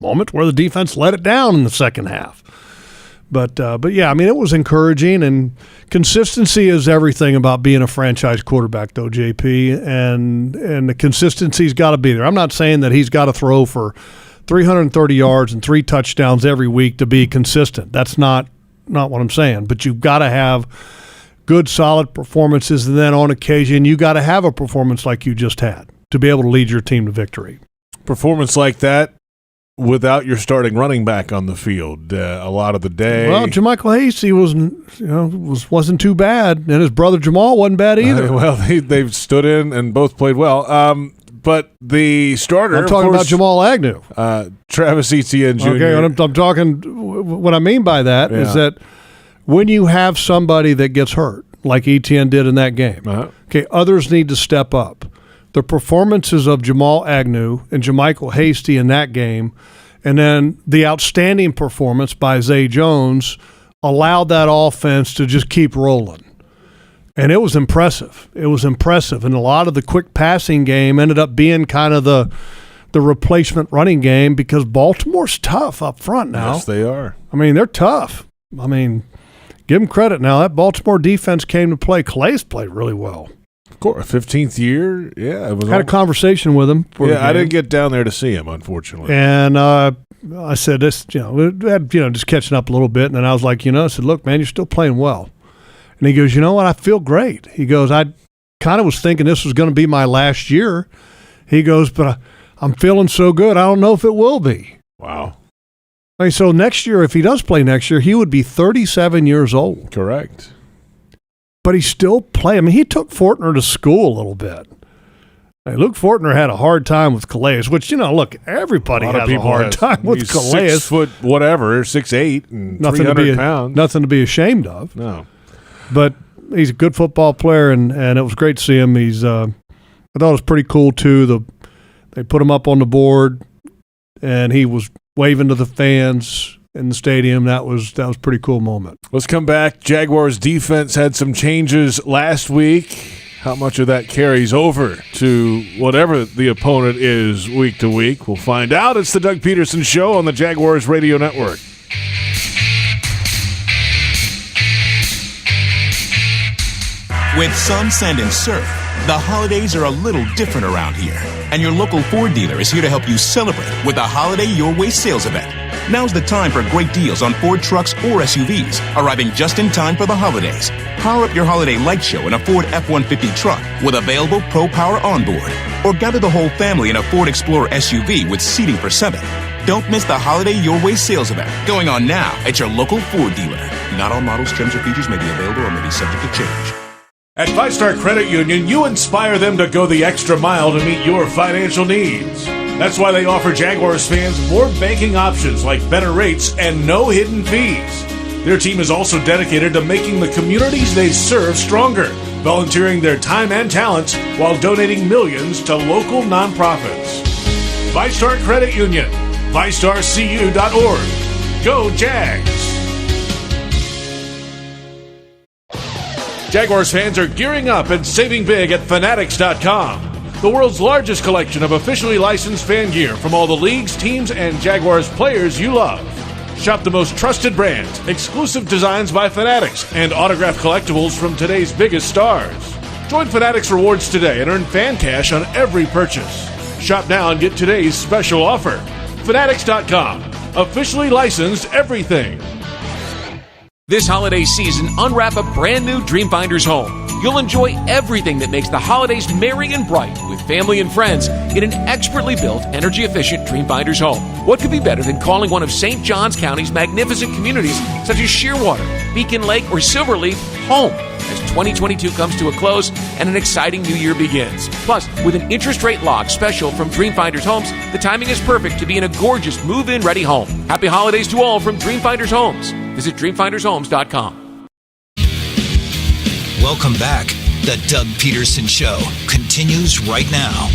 moments where the defense let it down in the second half. But yeah, I mean, it was encouraging, and consistency is everything about being a franchise quarterback, though, JP, and the consistency's got to be there. I'm not saying that he's got to throw for 330 yards and 3 touchdowns every week to be consistent. That's not what I'm saying. But you've got to have good, solid performances, and then on occasion you got to have a performance like you just had to be able to lead your team to victory. Performance like that without your starting running back on the field a lot of the day. Well, JaMychal Hasty wasn't too bad, and his brother Jamal wasn't bad either. Well, they've stood in and both played well. But the starter, I'm talking about Jamal Agnew, Travis Etienne Jr. Okay, I'm talking. What I mean by that is that when you have somebody that gets hurt, like Etienne did in that game, okay, others need to step up. The performances of Jamal Agnew and JaMychal Hasty in that game, and then the outstanding performance by Zay Jones allowed that offense to just keep rolling. And it was impressive. It was impressive. And a lot of the quick passing game ended up being kind of the replacement running game because Baltimore's tough up front now. Yes, they are. I mean, they're tough. I mean, give them credit now. That Baltimore defense came to play. Calais played really well. Of course, 15th year, yeah. It was had a conversation with him. I didn't get down there to see him, unfortunately. And I said, this, just catching up a little bit. And then I was like, I said, look, man, you're still playing well. And he goes, you know what? I feel great. He goes, I kind of was thinking this was going to be my last year. He goes, but I'm feeling so good. I don't know if it will be. Wow. I mean, so next year, if he does play next year, he would be 37 years old. Correct. but he still played. I mean, he took Fortner to school a little bit. Hey, Luke Fortner had a hard time with Calais, which, look, everybody has a hard time with Calais. 6 foot whatever, 6'8", and 300 pounds. Nothing to be ashamed of. No. But he's a good football player, and it was great to see him. I thought it was pretty cool, too. They put him up on the board, and he was waving to the fans in the stadium. That was a pretty cool moment. Let's come back. Jaguars defense had some changes last week. How much of that carries over to whatever the opponent is week to week? We'll find out. It's the Doug Pederson Show on the Jaguars Radio Network. With sun, sand, and surf, the holidays are a little different around here. And your local Ford dealer is here to help you celebrate with a Holiday Your Way sales event. Now's the time for great deals on Ford trucks or SUVs, arriving just in time for the holidays. Power up your holiday light show in a Ford F-150 truck with available Pro Power onboard. Or gather the whole family in a Ford Explorer SUV with seating for 7. Don't miss the Holiday Your Way sales event going on now at your local Ford dealer. Not all models, trims, or features may be available or may be subject to change. At 5-Star Credit Union, you inspire them to go the extra mile to meet your financial needs. That's why they offer Jaguars fans more banking options like better rates and no hidden fees. Their team is also dedicated to making the communities they serve stronger, volunteering their time and talents while donating millions to local nonprofits. 5-Star Credit Union, 5starcu.org. Go Jags! Jaguars fans are gearing up and saving big at Fanatics.com, the world's largest collection of officially licensed fan gear from all the leagues, teams, and Jaguars players you love. Shop the most trusted brands, exclusive designs by Fanatics, and autographed collectibles from today's biggest stars. Join Fanatics Rewards today and earn fan cash on every purchase. Shop now and get today's special offer. Fanatics.com, officially licensed everything. This holiday season, unwrap a brand new Dreamfinders home. You'll enjoy everything that makes the holidays merry and bright with family and friends in an expertly built, energy-efficient Dreamfinders home. What could be better than calling one of St. Johns County's magnificent communities such as Shearwater, Beacon Lake, or Silverleaf home as 2022 comes to a close and an exciting new year begins. Plus, with an interest rate lock special from Dreamfinders Homes, the timing is perfect to be in a gorgeous move-in ready home. Happy holidays to all from Dreamfinders Homes. Visit dreamfindershomes.com. Welcome back. The Doug Pederson Show continues right now.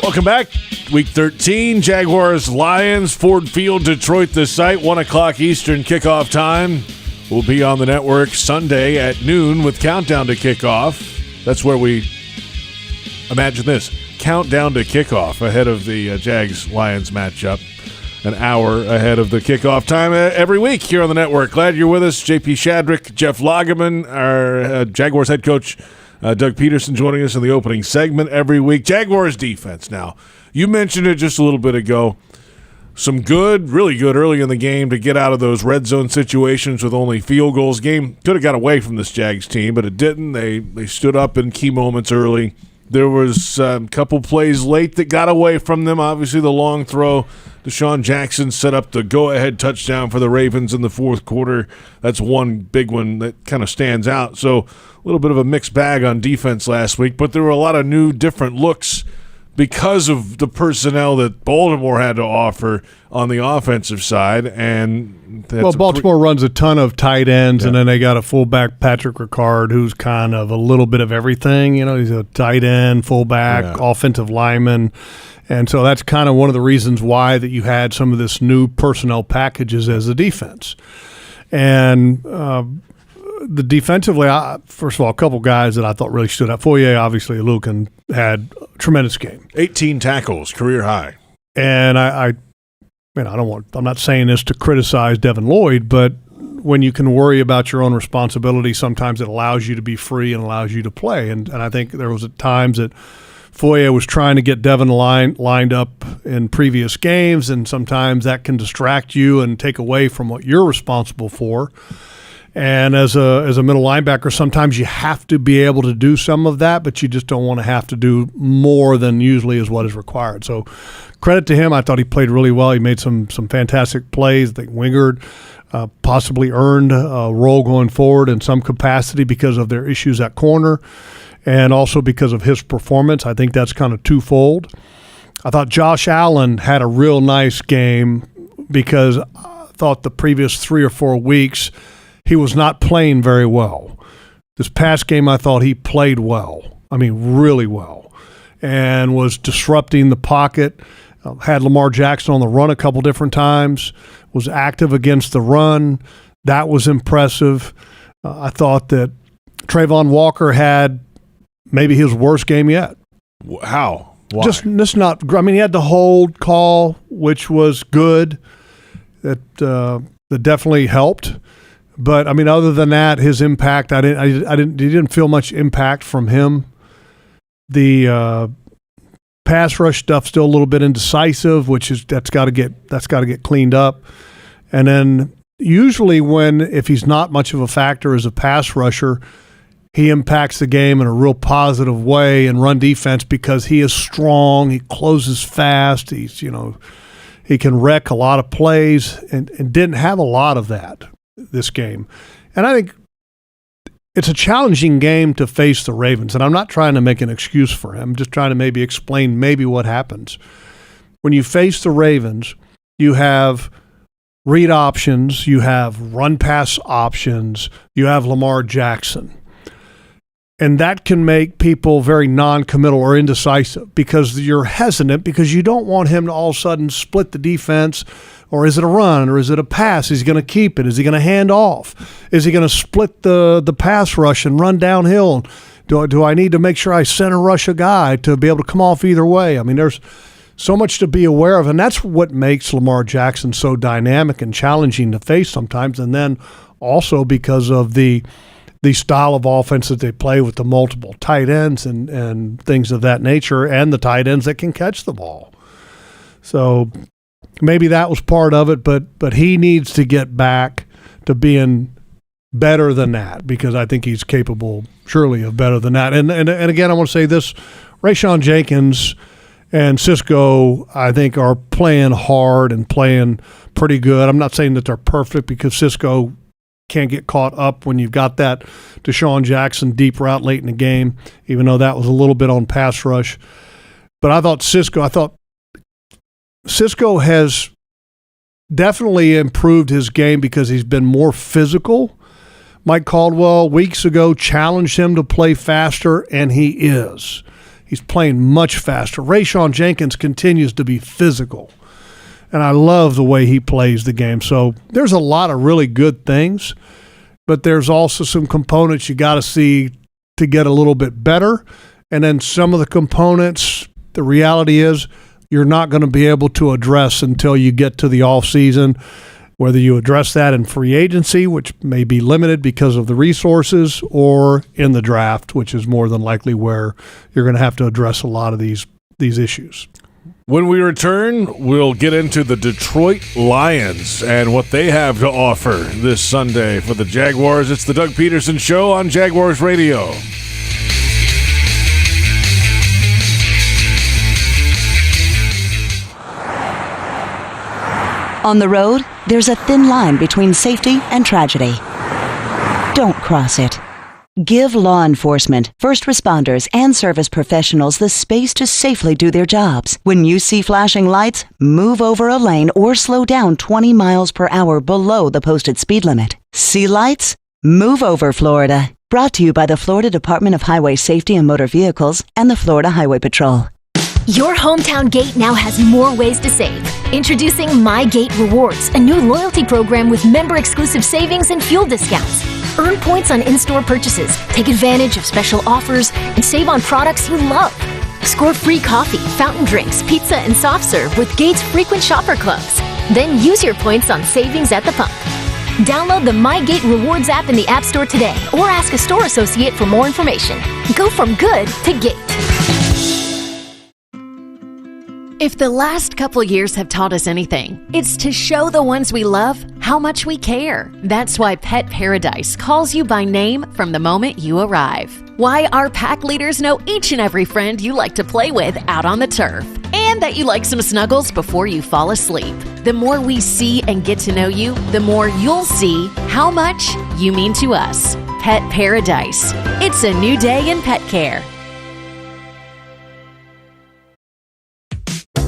Welcome back. Week 13, Jaguars, Lions, Ford Field, Detroit, the site, 1 o'clock Eastern kickoff time. We'll be on the network Sunday at noon with Countdown to Kickoff. That's where we, imagine this, countdown to kickoff ahead of the Jags-Lions matchup. An hour ahead of the kickoff time every week here on the network. Glad you're with us. JP Shadrick, Jeff Lageman, our Jaguars head coach, Doug Pederson joining us in the opening segment every week. Jaguars defense now. You mentioned it just a little bit ago. Some good, really good early in the game to get out of those red zone situations with only field goals. Game could have got away from this Jags team, but it didn't. They stood up in key moments early. There was a couple plays late that got away from them. Obviously, the long throw. Deshaun Jackson set up the go-ahead touchdown for the Ravens in the fourth quarter. That's one big one that kind of stands out. So a little bit of a mixed bag on defense last week, but there were a lot of new, different looks because of the personnel that Baltimore had to offer on the offensive side. And Baltimore runs a ton of tight ends, and then they got a fullback, Patrick Ricard, who's kind of a little bit of everything. He's a tight end, fullback, offensive lineman. And so that's kind of one of the reasons why that you had some of this new personnel packages as a defense. And the defensively, first of all, a couple guys that I thought really stood out. Foye, obviously, Lucan had a tremendous game. 18 tackles, career high. And I'm not saying this to criticize Devin Lloyd, but when you can worry about your own responsibility, sometimes it allows you to be free and allows you to play. And I think there was at times that Foye was trying to get Devin lined up in previous games, and sometimes that can distract you and take away from what you're responsible for. And as a middle linebacker, sometimes you have to be able to do some of that, but you just don't want to have to do more than usually is what is required. So credit to him. I thought he played really well. He made some fantastic plays. I think Wingard possibly earned a role going forward in some capacity because of their issues at corner and also because of his performance. I think that's kind of twofold. I thought Josh Allen had a real nice game because I thought the previous 3 or 4 weeks he was not playing very well. This past game I thought he played well. I mean, really well, and was disrupting the pocket. Had Lamar Jackson on the run a couple different times, was active against the run. That was impressive. I thought that Trayvon Walker had maybe his worst game yet. How? Why? Just not. I mean, he had the hold call, which was good. That definitely helped. But I mean, other than that, his impact, he didn't feel much impact from him. The pass rush stuff still a little bit indecisive, that's got to get cleaned up. And then usually if he's not much of a factor as a pass rusher, he impacts the game in a real positive way in run defense because he is strong, he closes fast, he can wreck a lot of plays and didn't have a lot of that this game. And I think it's a challenging game to face the Ravens, and I'm not trying to make an excuse for him. I'm just trying to maybe explain what happens. When you face the Ravens, you have read options, you have run-pass options, you have Lamar Jackson. And that can make people very non-committal or indecisive because you're hesitant because you don't want him to all of a sudden split the defense. Or is it a run? Or is it a pass? Is he going to keep it? Is he going to hand off? Is he going to split the pass rush and run downhill? Do I need to make sure I center rush a guy to be able to come off either way? I mean, there's so much to be aware of, and that's what makes Lamar Jackson so dynamic and challenging to face sometimes. And then also because of the style of offense that they play with the multiple tight ends and things of that nature, and the tight ends that can catch the ball. So maybe that was part of it, but he needs to get back to being better than that because I think he's capable, surely, of better than that. And again, I want to say this, Rayshon Jenkins and Cisco, I think, are playing hard and playing pretty good. I'm not saying that they're perfect because Cisco can't get caught up when you've got that Deshaun Jackson deep route late in the game, even though that was a little bit on pass rush. But I thought Cisco has definitely improved his game because he's been more physical. Mike Caldwell weeks ago challenged him to play faster, and he is. He's playing much faster. Rayshon Jenkins continues to be physical, and I love the way he plays the game. So there's a lot of really good things, but there's also some components you got to see to get a little bit better. And then some of the components, the reality is you're not going to be able to address until you get to the offseason, whether you address that in free agency, which may be limited because of the resources, or in the draft, which is more than likely where you're going to have to address a lot of these issues. When we return, we'll get into the Detroit Lions and what they have to offer this Sunday for the Jaguars. It's the Doug Pederson Show on Jaguars Radio. On the road, there's a thin line between safety and tragedy. Don't cross it. Give law enforcement, first responders, and service professionals the space to safely do their jobs. When you see flashing lights, move over a lane or slow down 20 miles per hour below the posted speed limit. See lights? Move over, Florida. Brought to you by the Florida Department of Highway Safety and Motor Vehicles and the Florida Highway Patrol. Your hometown gate now has more ways to save. Introducing My Gate Rewards, a new loyalty program with member-exclusive savings and fuel discounts. Earn points on in-store purchases, take advantage of special offers, and save on products you love. Score free coffee, fountain drinks, pizza, and soft serve with Gates Frequent Shopper Clubs. Then use your points on savings at the pump. Download the My Gate Rewards app in the App Store today or ask a store associate for more information. Go from good to Gate. If the last couple years have taught us anything, it's to show the ones we love how much we care. That's why Pet Paradise calls you by name from the moment you arrive. Why our pack leaders know each and every friend you like to play with out on the turf. And that you like some snuggles before you fall asleep. The more we see and get to know you, the more you'll see how much you mean to us. Pet Paradise. It's a new day in pet care.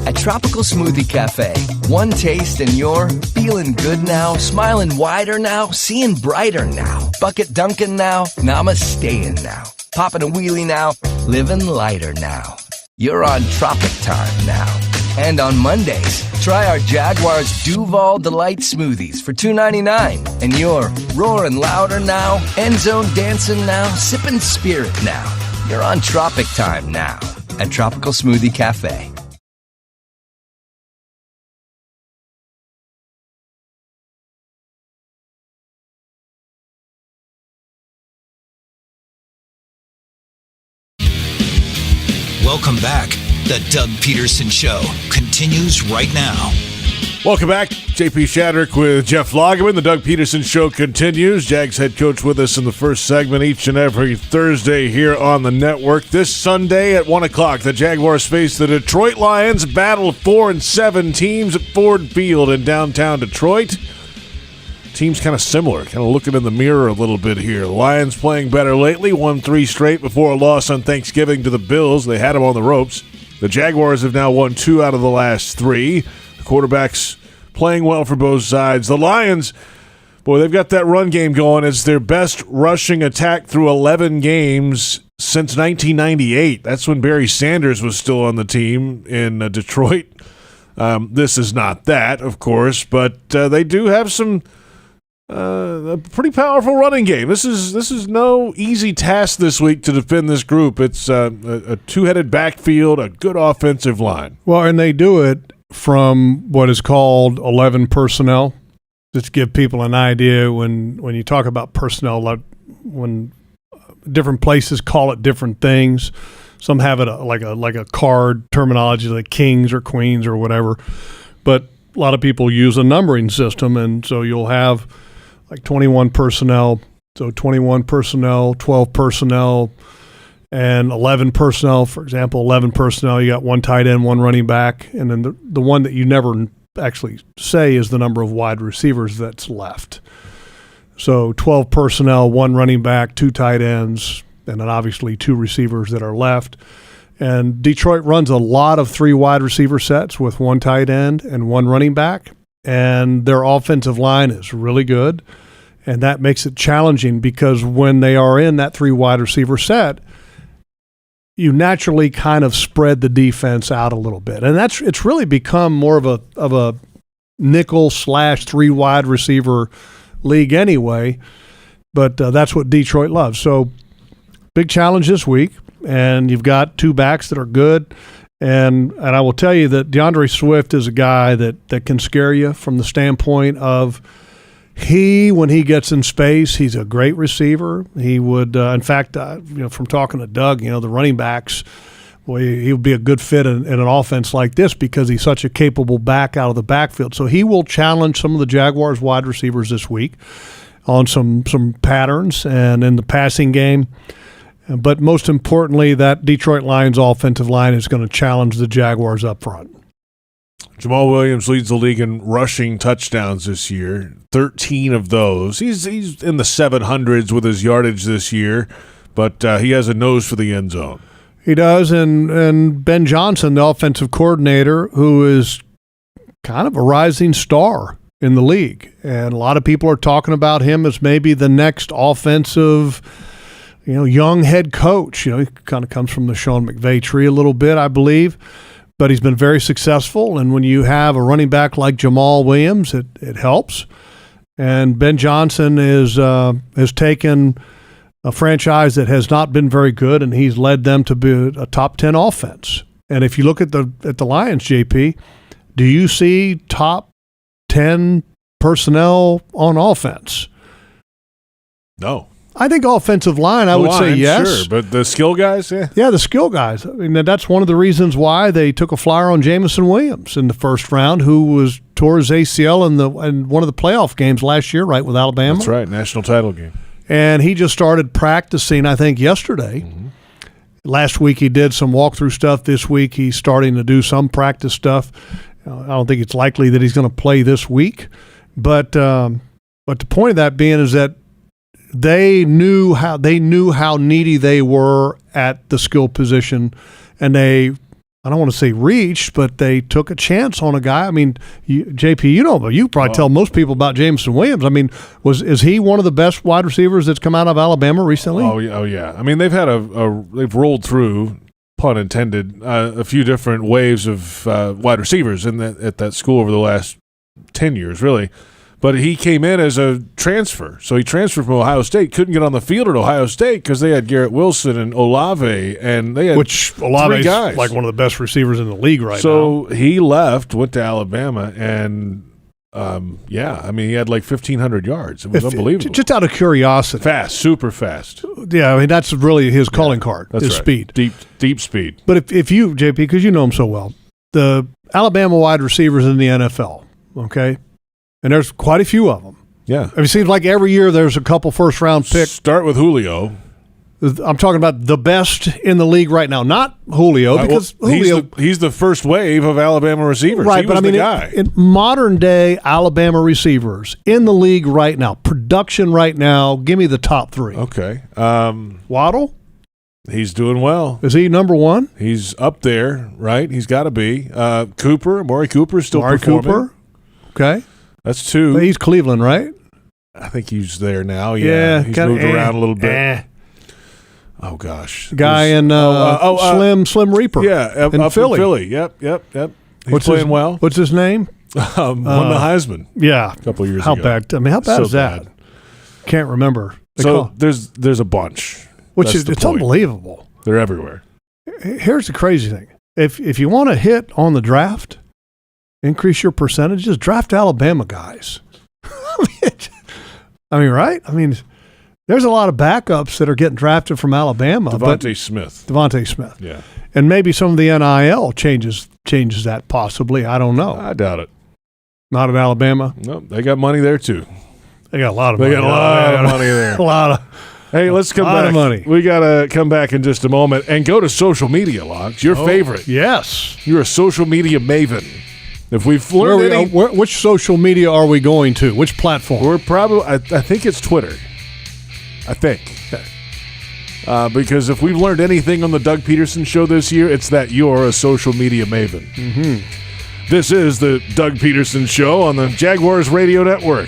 At Tropical Smoothie Cafe, one taste and you're feeling good now, smiling wider now, seeing brighter now, bucket dunking now, namasteing now, popping a wheelie now, living lighter now. You're on Tropic Time now. And on Mondays, try our Jaguars Duval Delight Smoothies for $2.99. And you're roaring louder now, end zone dancing now, sipping spirit now. You're on Tropic Time now at Tropical Smoothie Cafe. Welcome back. The Doug Pederson Show continues right now. Welcome back. JP Shadrick with Jeff Lageman. The Doug Pederson Show continues. Jags head coach with us in the first segment each and every Thursday here on the network. This Sunday at 1 o'clock, the Jaguars face the Detroit Lions. Battle of 4 and 7 teams at Ford Field in downtown Detroit. Teams kind of similar, kind of looking in the mirror a little bit here. The Lions playing better lately, won 3 straight before a loss on Thanksgiving to the Bills. They had them on the ropes. The Jaguars have now won 2 out of the last 3. The quarterbacks playing well for both sides. The Lions, boy, they've got that run game going. It's their best rushing attack through 11 games since 1998. That's when Barry Sanders was still on the team in Detroit. This is not that, of course, but they do have some a pretty powerful running game. This is no easy task this week to defend this group. It's a two-headed backfield, a good offensive line. Well, and they do it from what is called 11 personnel. Just to give people an idea, when you talk about personnel, when different places call it different things. Some have it like a card terminology, like kings or queens or whatever. But a lot of people use a numbering system, and so you'll have like 21 personnel, so 21 personnel, 12 personnel, and 11 personnel. For example, 11 personnel, you got 1 tight end, 1 running back, and then the one that you never actually say is the number of wide receivers that's left. So 12 personnel, 1 running back, 2 tight ends, and then obviously 2 receivers that are left. And Detroit runs a lot of 3 wide receiver sets with 1 tight end and 1 running back, and their offensive line is really good. And that makes it challenging because when they are in that 3 wide receiver set, you naturally kind of spread the defense out a little bit. And it's really become more of a nickel/3 wide receiver league anyway. But that's what Detroit loves. So big challenge this week, and you've got 2 backs that are good. And I will tell you that DeAndre Swift is a guy that can scare you from the standpoint of when he gets in space, he's a great receiver. He would, in fact, from talking to Doug, the running backs, he would be a good fit in an offense like this because he's such a capable back out of the backfield. So he will challenge some of the Jaguars wide receivers this week on some patterns and in the passing game. But most importantly, that Detroit Lions offensive line is going to challenge the Jaguars up front. Jamal Williams leads the league in rushing touchdowns this year, 13 of those. He's in the 700s with his yardage this year, but he has a nose for the end zone. He does, and Ben Johnson, the offensive coordinator, who is kind of a rising star in the league. And a lot of people are talking about him as maybe the next offensive young head coach. He kind of comes from the Sean McVay tree a little bit, I believe. But he's been very successful, and when you have a running back like Jamal Williams, it helps. And Ben Johnson has taken a franchise that has not been very good, and he's led them to be a top 10 offense. And if you look at the Lions, JP, do you see top 10 personnel on offense? No. I think offensive line, I would say yes. Sure, but the skill guys, yeah. Yeah, the skill guys. I mean, that's one of the reasons why they took a flyer on Jamison Williams in the first round, who tore his ACL in one of the playoff games last year, right, with Alabama. That's right, national title game. And he just started practicing, I think, yesterday. Mm-hmm. Last week he did some walkthrough stuff. This week he's starting to do some practice stuff. I don't think it's likely that he's going to play this week. But the point of that being is that they knew how needy they were at the skill position, and they, I don't want to say reached, but they took a chance on a guy. I mean, JP, you probably tell most people about Jameson Williams. I mean, is he one of the best wide receivers that's come out of Alabama recently? Oh yeah. I mean, they've had they've rolled through, pun intended, a few different waves of wide receivers at that school over the last 10 years, really. But he came in as a transfer. So he transferred from Ohio State, couldn't get on the field at Ohio State because they had Garrett Wilson and Olave, and they had Olave's 3 guys. like one of the best receivers in the league right now. So he left, went to Alabama, and I mean, he had like 1,500 yards. It was unbelievable. Just out of curiosity. Fast, super fast. Yeah, I mean, that's really his calling card, That's his right. speed. Deep speed. But if you, JP, because you know him so well, the Alabama wide receivers in the NFL, okay? And there's quite a few of them. Yeah. It seems like every year there's a couple first-round picks. Start with Julio. I'm talking about the best in the league right now, not Julio, because Julio he's the first wave of Alabama receivers. Right, he but was I mean, the guy. in modern-day Alabama receivers in the league right now, production right now, give me the top 3. Okay. Waddle? He's doing well. Is he number 1? He's up there, right? He's got to be. Amari Cooper's still performing. Cooper? Okay. That's 2. But he's Cleveland, right? I think he's there now. Yeah, he's moved around a little bit. Oh gosh, Guy in Slim Reaper. Yeah, in up Philly. in Philly. Yep. He's playing well. What's his name? Won the Heisman. Yeah, a couple years how ago. bad? I mean, how bad So is that? bad. Can't remember. There's a bunch. It's unbelievable. They're everywhere. Here's the crazy thing: if you want to hit on the draft, increase your percentages. Draft Alabama guys. I mean, right? I mean, there's a lot of backups that are getting drafted from Alabama. Devontae Smith. Yeah. And maybe some of the NIL changes that possibly. I don't know. I doubt it. Not at Alabama? Nope. They got money there, too. They got a lot of money. They got a lot of money there. A lot of Hey, let's come back. A lot of money. We got to come back in just a moment and go to social media, Logs. Your favorite. Yes. You're a social media maven. If we've learned which social media are we going to? Which platform? We're probably, I think it's Twitter. I think. Okay. Because if we've learned anything on the Doug Pederson show this year, it's that you're a social media maven. Mm-hmm. This is the Doug Pederson Show on the Jaguars Radio Network.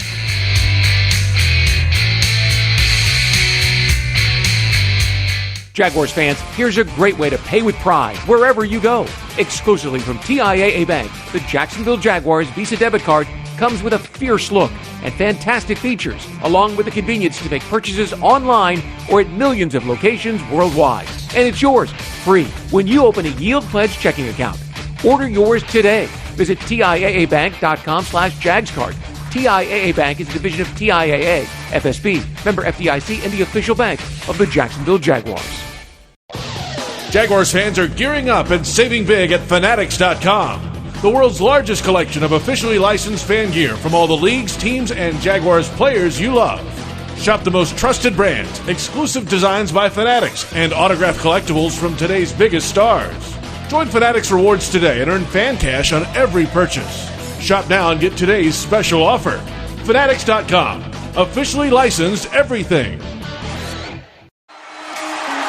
Jaguars fans, here's a great way to pay with pride wherever you go. Exclusively from TIAA Bank, the Jacksonville Jaguars Visa debit card comes with a fierce look and fantastic features, along with the convenience to make purchases online or at millions of locations worldwide. And it's yours, free, when you open a Yield Pledge checking account. Order yours today. Visit TIAABank.com/JagsCard. TIAA Bank is a division of TIAA, FSB, member FDIC, and the official bank of the Jacksonville Jaguars. Jaguars fans are gearing up and saving big at Fanatics.com, the world's largest collection of officially licensed fan gear from all the leagues, teams, and Jaguars players you love. Shop the most trusted brands, exclusive designs by Fanatics, and autographed collectibles from today's biggest stars. Join Fanatics Rewards today and earn fan cash on every purchase. Shop now and get today's special offer. Fanatics.com, officially licensed everything.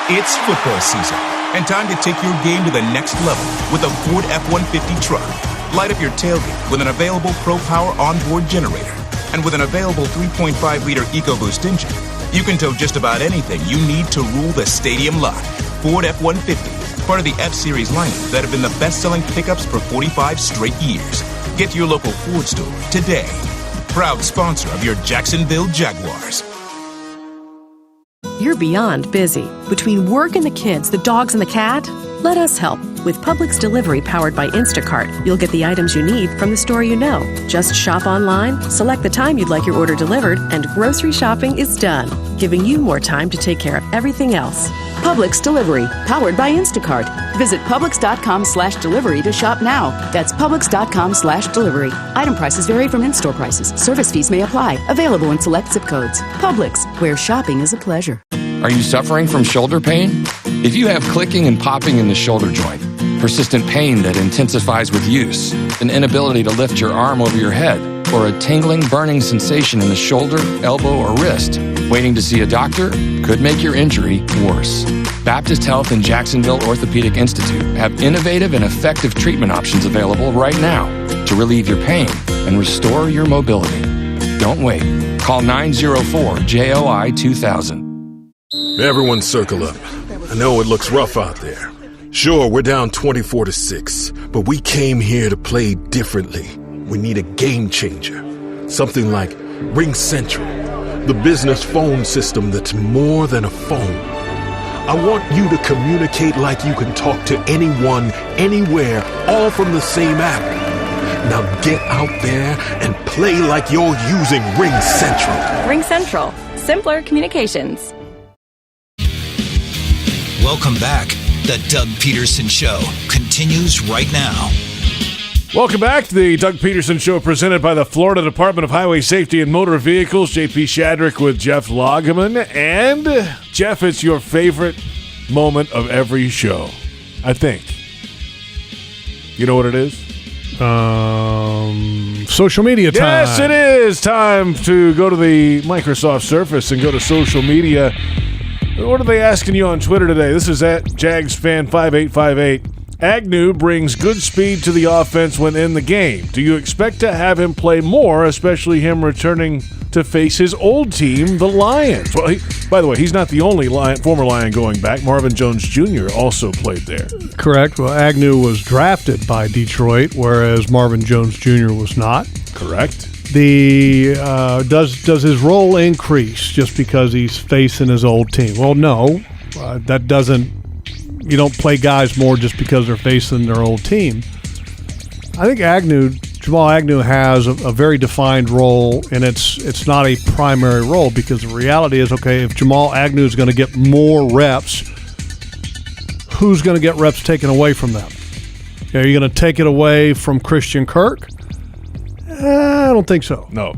It's football season, and time to take your game to the next level with a Ford F-150 truck. Light up your tailgate with an available Pro Power onboard generator. And with an available 3.5-liter EcoBoost engine, you can tow just about anything you need to rule the stadium lot. Ford F-150, part of the F-Series lineup that have been the best-selling pickups for 45 straight years. Get to your local Ford store today. Proud sponsor of your Jacksonville Jaguars. You're beyond busy. Between work and the kids, the dogs and the cat, let us help. With Publix Delivery powered by Instacart, you'll get the items you need from the store you know. Just shop online, select the time you'd like your order delivered, and grocery shopping is done, giving you more time to take care of everything else. Publix Delivery, powered by Instacart. Visit Publix.com/delivery to shop now. That's Publix.com/delivery. Item prices vary from in-store prices. Service fees may apply. Available in select zip codes. Publix, where shopping is a pleasure. Are you suffering from shoulder pain? If you have clicking and popping in the shoulder joint, persistent pain that intensifies with use, an inability to lift your arm over your head, or a tingling, burning sensation in the shoulder, elbow, or wrist, waiting to see a doctor could make your injury worse. Baptist Health and Jacksonville Orthopedic Institute have innovative and effective treatment options available right now to relieve your pain and restore your mobility. Don't wait. Call 904-JOI-2000. Everyone circle up. I know it looks rough out there. Sure, we're down 24-6, but we came here to play differently. We need a game changer. Something like Ring Central, the business phone system that's more than a phone. I want you to communicate like you can talk to anyone, anywhere, all from the same app. Now get out there and play like you're using Ring Central. Ring Central. Simpler communications. Welcome back. The Doug Pederson Show continues right now. Welcome back to the Doug Pederson Show, presented by the Florida Department of Highway Safety and Motor Vehicles. JP Shadrick with Jeff Lageman. And, Jeff, it's your favorite moment of every show, I think. You know what it is? Social media time. Yes, it is time to go to the Microsoft Surface and go to social media. What are they asking you on Twitter today? This is at JagsFan5858. Agnew brings good speed to the offense when in the game. Do you expect to have him play more, especially him returning to face his old team, the Lions? Well, by the way, he's not the only former Lion going back. Marvin Jones Jr. also played there. Correct. Well, Agnew was drafted by Detroit, whereas Marvin Jones Jr. was not. Correct. Does his role increase just because he's facing his old team? Well, no. That doesn't. You don't play guys more just because they're facing their old team. I think Jamal Agnew has a very defined role, and it's not a primary role, because the reality is, okay, if Jamal Agnew is going to get more reps, who's going to get reps taken away from them? Are you going to take it away from Christian Kirk? I don't think so. No.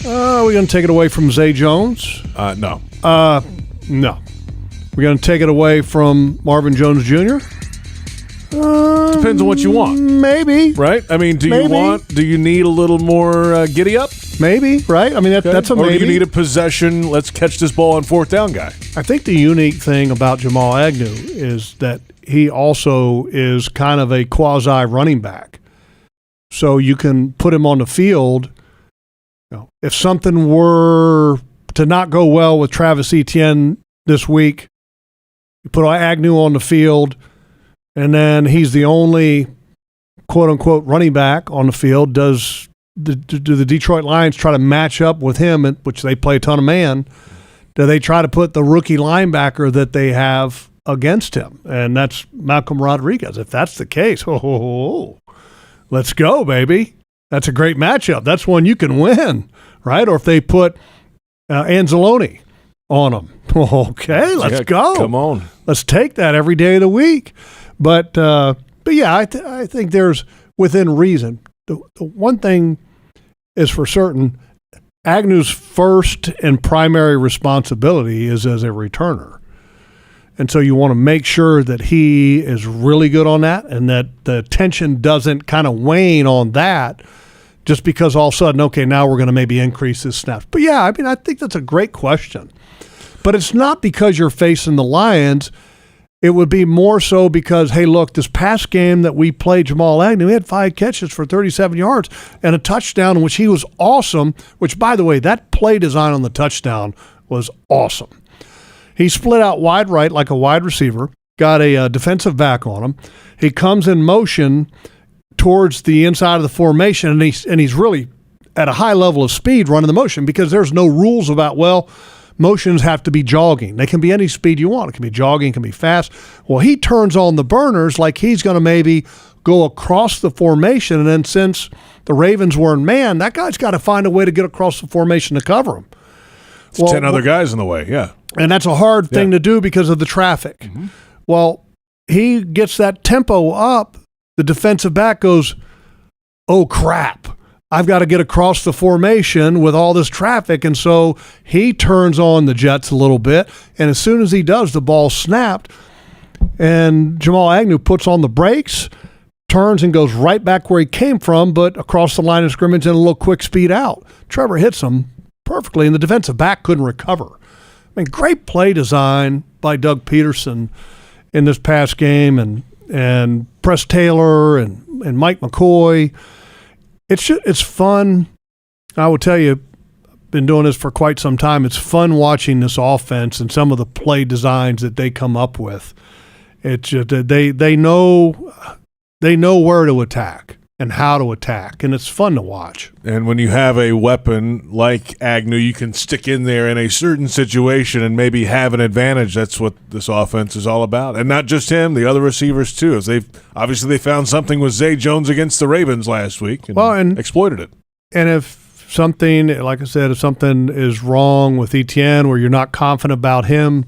Are we going to take it away from Zay Jones? No. No. We're going to take it away from Marvin Jones Jr.? Depends on what you want. Maybe. Right? I mean, do you need a little more giddy up? Maybe, right? I mean, that's a maybe. Or do you need a possession, let's catch this ball on fourth down guy? I think the unique thing about Jamal Agnew is that he also is kind of a quasi-running back. So you can put him on the field. If something were to not go well with Travis Etienne this week, you put Agnew on the field, and then he's the only quote-unquote running back on the field. Do the Detroit Lions try to match up with him, which they play a ton of man? Do they try to put the rookie linebacker that they have against him? And that's Malcolm Rodriguez. If that's the case, let's go, baby. That's a great matchup. That's one you can win, right? Or if they put Anzalone on them. Okay, let's go. Come on. Let's take that every day of the week. But yeah, I think there's within reason. The one thing is for certain, Agnew's first and primary responsibility is as a returner. And so you want to make sure that he is really good on that, and that the attention doesn't kind of wane on that just because all of a sudden, okay, now we're going to maybe increase his snaps. But yeah, I mean, I think that's a great question. But it's not because you're facing the Lions. It would be more so because, hey, look, this past game that we played Jamal Agnew, he had 5 catches for 37 yards and a touchdown in which he was awesome, which, by the way, that play design on the touchdown was awesome. He split out wide right like a wide receiver, got a defensive back on him. He comes in motion towards the inside of the formation, and he's really at a high level of speed running the motion, because there's no rules about, well, motions have to be jogging. They can be any speed you want. It can be jogging, it can be fast. Well, he turns on the burners like he's going to maybe go across the formation, and then since the Ravens were in man, that guy's got to find a way to get across the formation to cover him. Well, 10 other guys in the way, yeah. And that's a hard thing to do because of the traffic. Mm-hmm. Well, he gets that tempo up. The defensive back goes, oh, crap. I've got to get across the formation with all this traffic. And so he turns on the jets a little bit. And as soon as he does, the ball snapped. And Jamal Agnew puts on the brakes, turns and goes right back where he came from, but across the line of scrimmage and a little quick speed out. Trevor hits him perfectly, and the defensive back couldn't recover. I mean, great play design by Doug Pederson in this past game, and Press Taylor and Mike McCoy. It's fun. I will tell you, I've been doing this for quite some time. It's fun watching this offense and some of the play designs that they come up with. It's just they know where to attack and how to attack, and it's fun to watch. And when you have a weapon like Agnew, you can stick in there in a certain situation and maybe have an advantage. That's what this offense is all about. And not just him, the other receivers too. As they found something with Zay Jones against the Ravens last week and exploited it. And if something, like I said, if something is wrong with Etienne where you're not confident about him,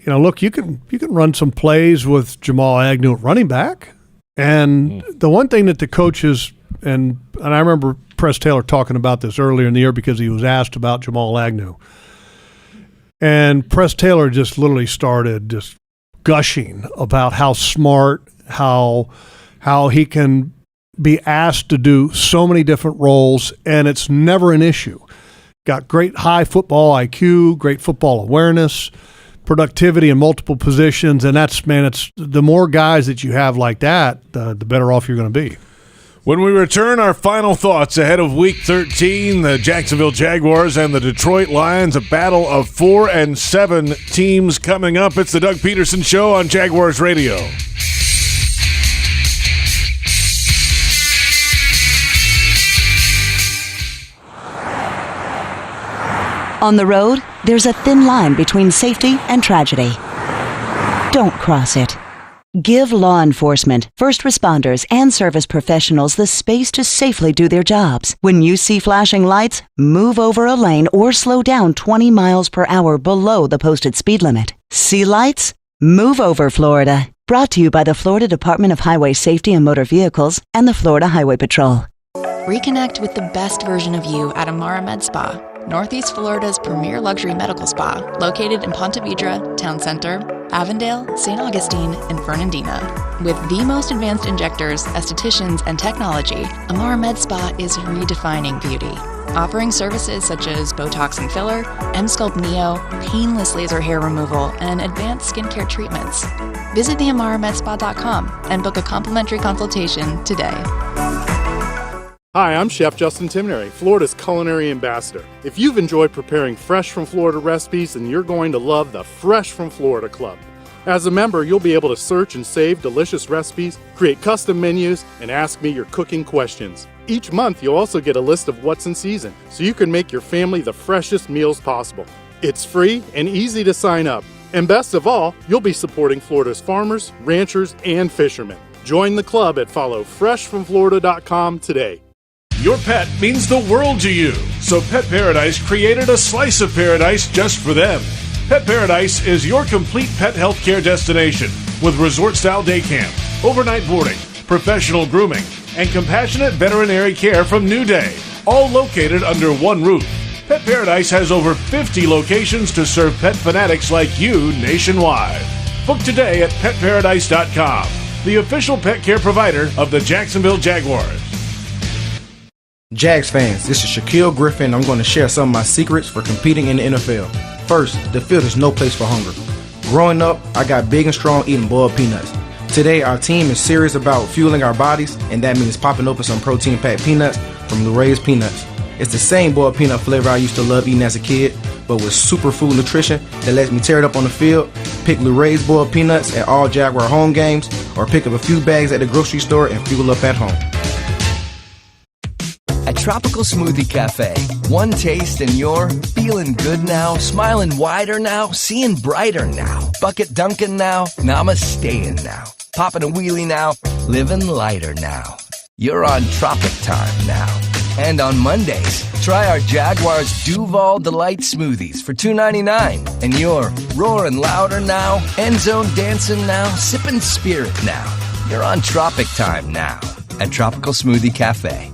look, you can run some plays with Jamal Agnew at running back. And the one thing that the coaches, and I remember Press Taylor talking about this earlier in the year because he was asked about Jamal Agnew. And Press Taylor just literally started just gushing about how smart, how he can be asked to do so many different roles, and it's never an issue. Got great high football IQ, great football awareness, productivity in multiple positions, and it's the more guys that you have like that, the better off you're going to be. When we return, our final thoughts ahead of Week 13, the Jacksonville Jaguars and the Detroit Lions, a battle of 4 and 7 teams coming up. It's the Doug Pederson Show on Jaguars Radio. On the road, there's a thin line between safety and tragedy. Don't cross it. Give law enforcement, first responders, and service professionals the space to safely do their jobs. When you see flashing lights, move over a lane or slow down 20 miles per hour below the posted speed limit. See lights? Move over, Florida. Brought to you by the Florida Department of Highway Safety and Motor Vehicles and the Florida Highway Patrol. Reconnect with the best version of you at Amara Med Spa, Northeast Florida's premier luxury medical spa, located in Ponte Vedra, Town Center, Avondale, St. Augustine, and Fernandina. With the most advanced injectors, estheticians, and technology, Amara Med Spa is redefining beauty, offering services such as Botox and filler, M-Sculpt Neo, painless laser hair removal, and advanced skincare treatments. Visit theamaramedspa.com and book a complimentary consultation today. Hi, I'm Chef Justin Timnery, Florida's culinary ambassador. If you've enjoyed preparing fresh from Florida recipes, then you're going to love the Fresh from Florida Club. As a member, you'll be able to search and save delicious recipes, create custom menus, and ask me your cooking questions. Each month, you'll also get a list of what's in season, so you can make your family the freshest meals possible. It's free and easy to sign up. And best of all, you'll be supporting Florida's farmers, ranchers, and fishermen. Join the club at followfreshfromflorida.com today. Your pet means the world to you, so Pet Paradise created a slice of paradise just for them. Pet Paradise is your complete pet health care destination with resort-style day camp, overnight boarding, professional grooming, and compassionate veterinary care from New Day, all located under one roof. Pet Paradise has over 50 locations to serve pet fanatics like you nationwide. Book today at petparadise.com, the official pet care provider of the Jacksonville Jaguars. Jags fans, this is Shaquille Griffin. I'm going to share some of my secrets for competing in the NFL. First, the field is no place for hunger. Growing up, I got big and strong eating boiled peanuts. Today, our team is serious about fueling our bodies, and that means popping open some protein-packed peanuts from Luray's Peanuts. It's the same boiled peanut flavor I used to love eating as a kid, but with superfood nutrition that lets me tear it up on the field. Pick Luray's boiled peanuts at all Jaguar home games, or pick up a few bags at the grocery store and fuel up at home. At Tropical Smoothie Cafe. One taste and you're feeling good now, smiling wider now, seeing brighter now. Bucket dunking now, namasteing now. Popping a wheelie now, living lighter now. You're on Tropic Time now. And on Mondays, try our Jaguars Duval Delight Smoothies for $2.99. And you're roaring louder now, end zone dancing now, sipping spirit now. You're on Tropic Time now at Tropical Smoothie Cafe.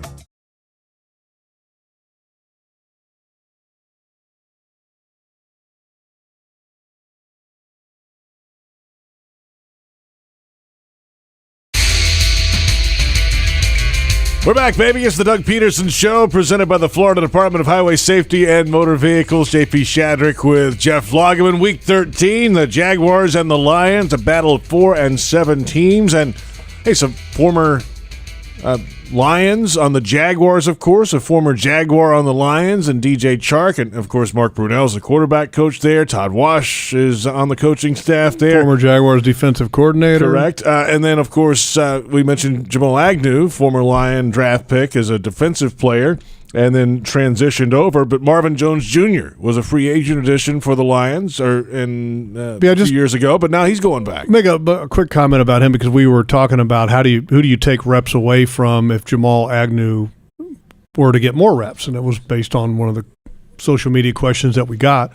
We're back, baby. It's the Doug Pederson Show, presented by the Florida Department of Highway Safety and Motor Vehicles. JP Shadrick with Jeff Lageman. Week 13, the Jaguars and the Lions, a battle of 4 and 7 teams. And, hey, some former Lions on the Jaguars, of course, a former Jaguar on the Lions, and DJ Chark, and, of course, Mark Brunell's the quarterback coach there. Todd Wash is on the coaching staff there. Former Jaguars defensive coordinator. Correct. And then, of course, we mentioned Jamal Agnew, former Lion draft pick, as a defensive player, and then transitioned over. But Marvin Jones Jr. was a free agent addition for the Lions a few years ago, but now he's going back. Make a quick comment about him, because we were talking about who do you take reps away from if Jamal Agnew were to get more reps, and it was based on one of the social media questions that we got.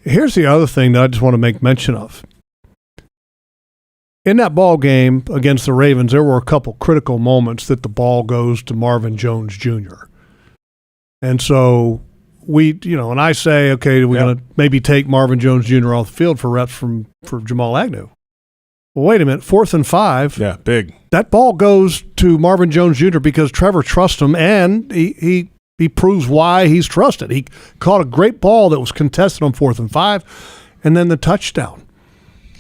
Here's the other thing that I just want to make mention of. In that ball game against the Ravens, there were a couple critical moments that the ball goes to Marvin Jones Jr. And so and I say, okay, we're going to maybe take Marvin Jones Jr. off the field for reps for Jamal Agnew. Well, wait a minute, 4th and 5. Yeah, big. That ball goes to Marvin Jones Jr. because Trevor trusts him, and he proves why he's trusted. He caught a great ball that was contested on 4th and 5, and then the touchdown.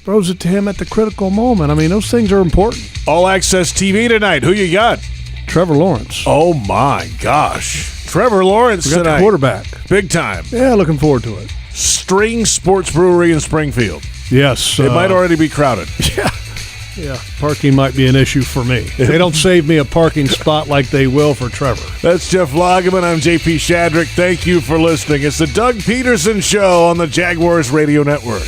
Throws it to him at the critical moment. I mean, those things are important. All Access TV tonight. Who you got? Trevor Lawrence. Oh, my gosh. Trevor Lawrence we got tonight. The quarterback. Big time. Yeah, looking forward to it. String Sports Brewery in Springfield. Yes. It might already be crowded. Yeah. Parking might be an issue for me. They don't save me a parking spot like they will for Trevor. That's Jeff Lageman. I'm JP Shadrick. Thank you for listening. It's the Doug Pederson Show on the Jaguars Radio Network.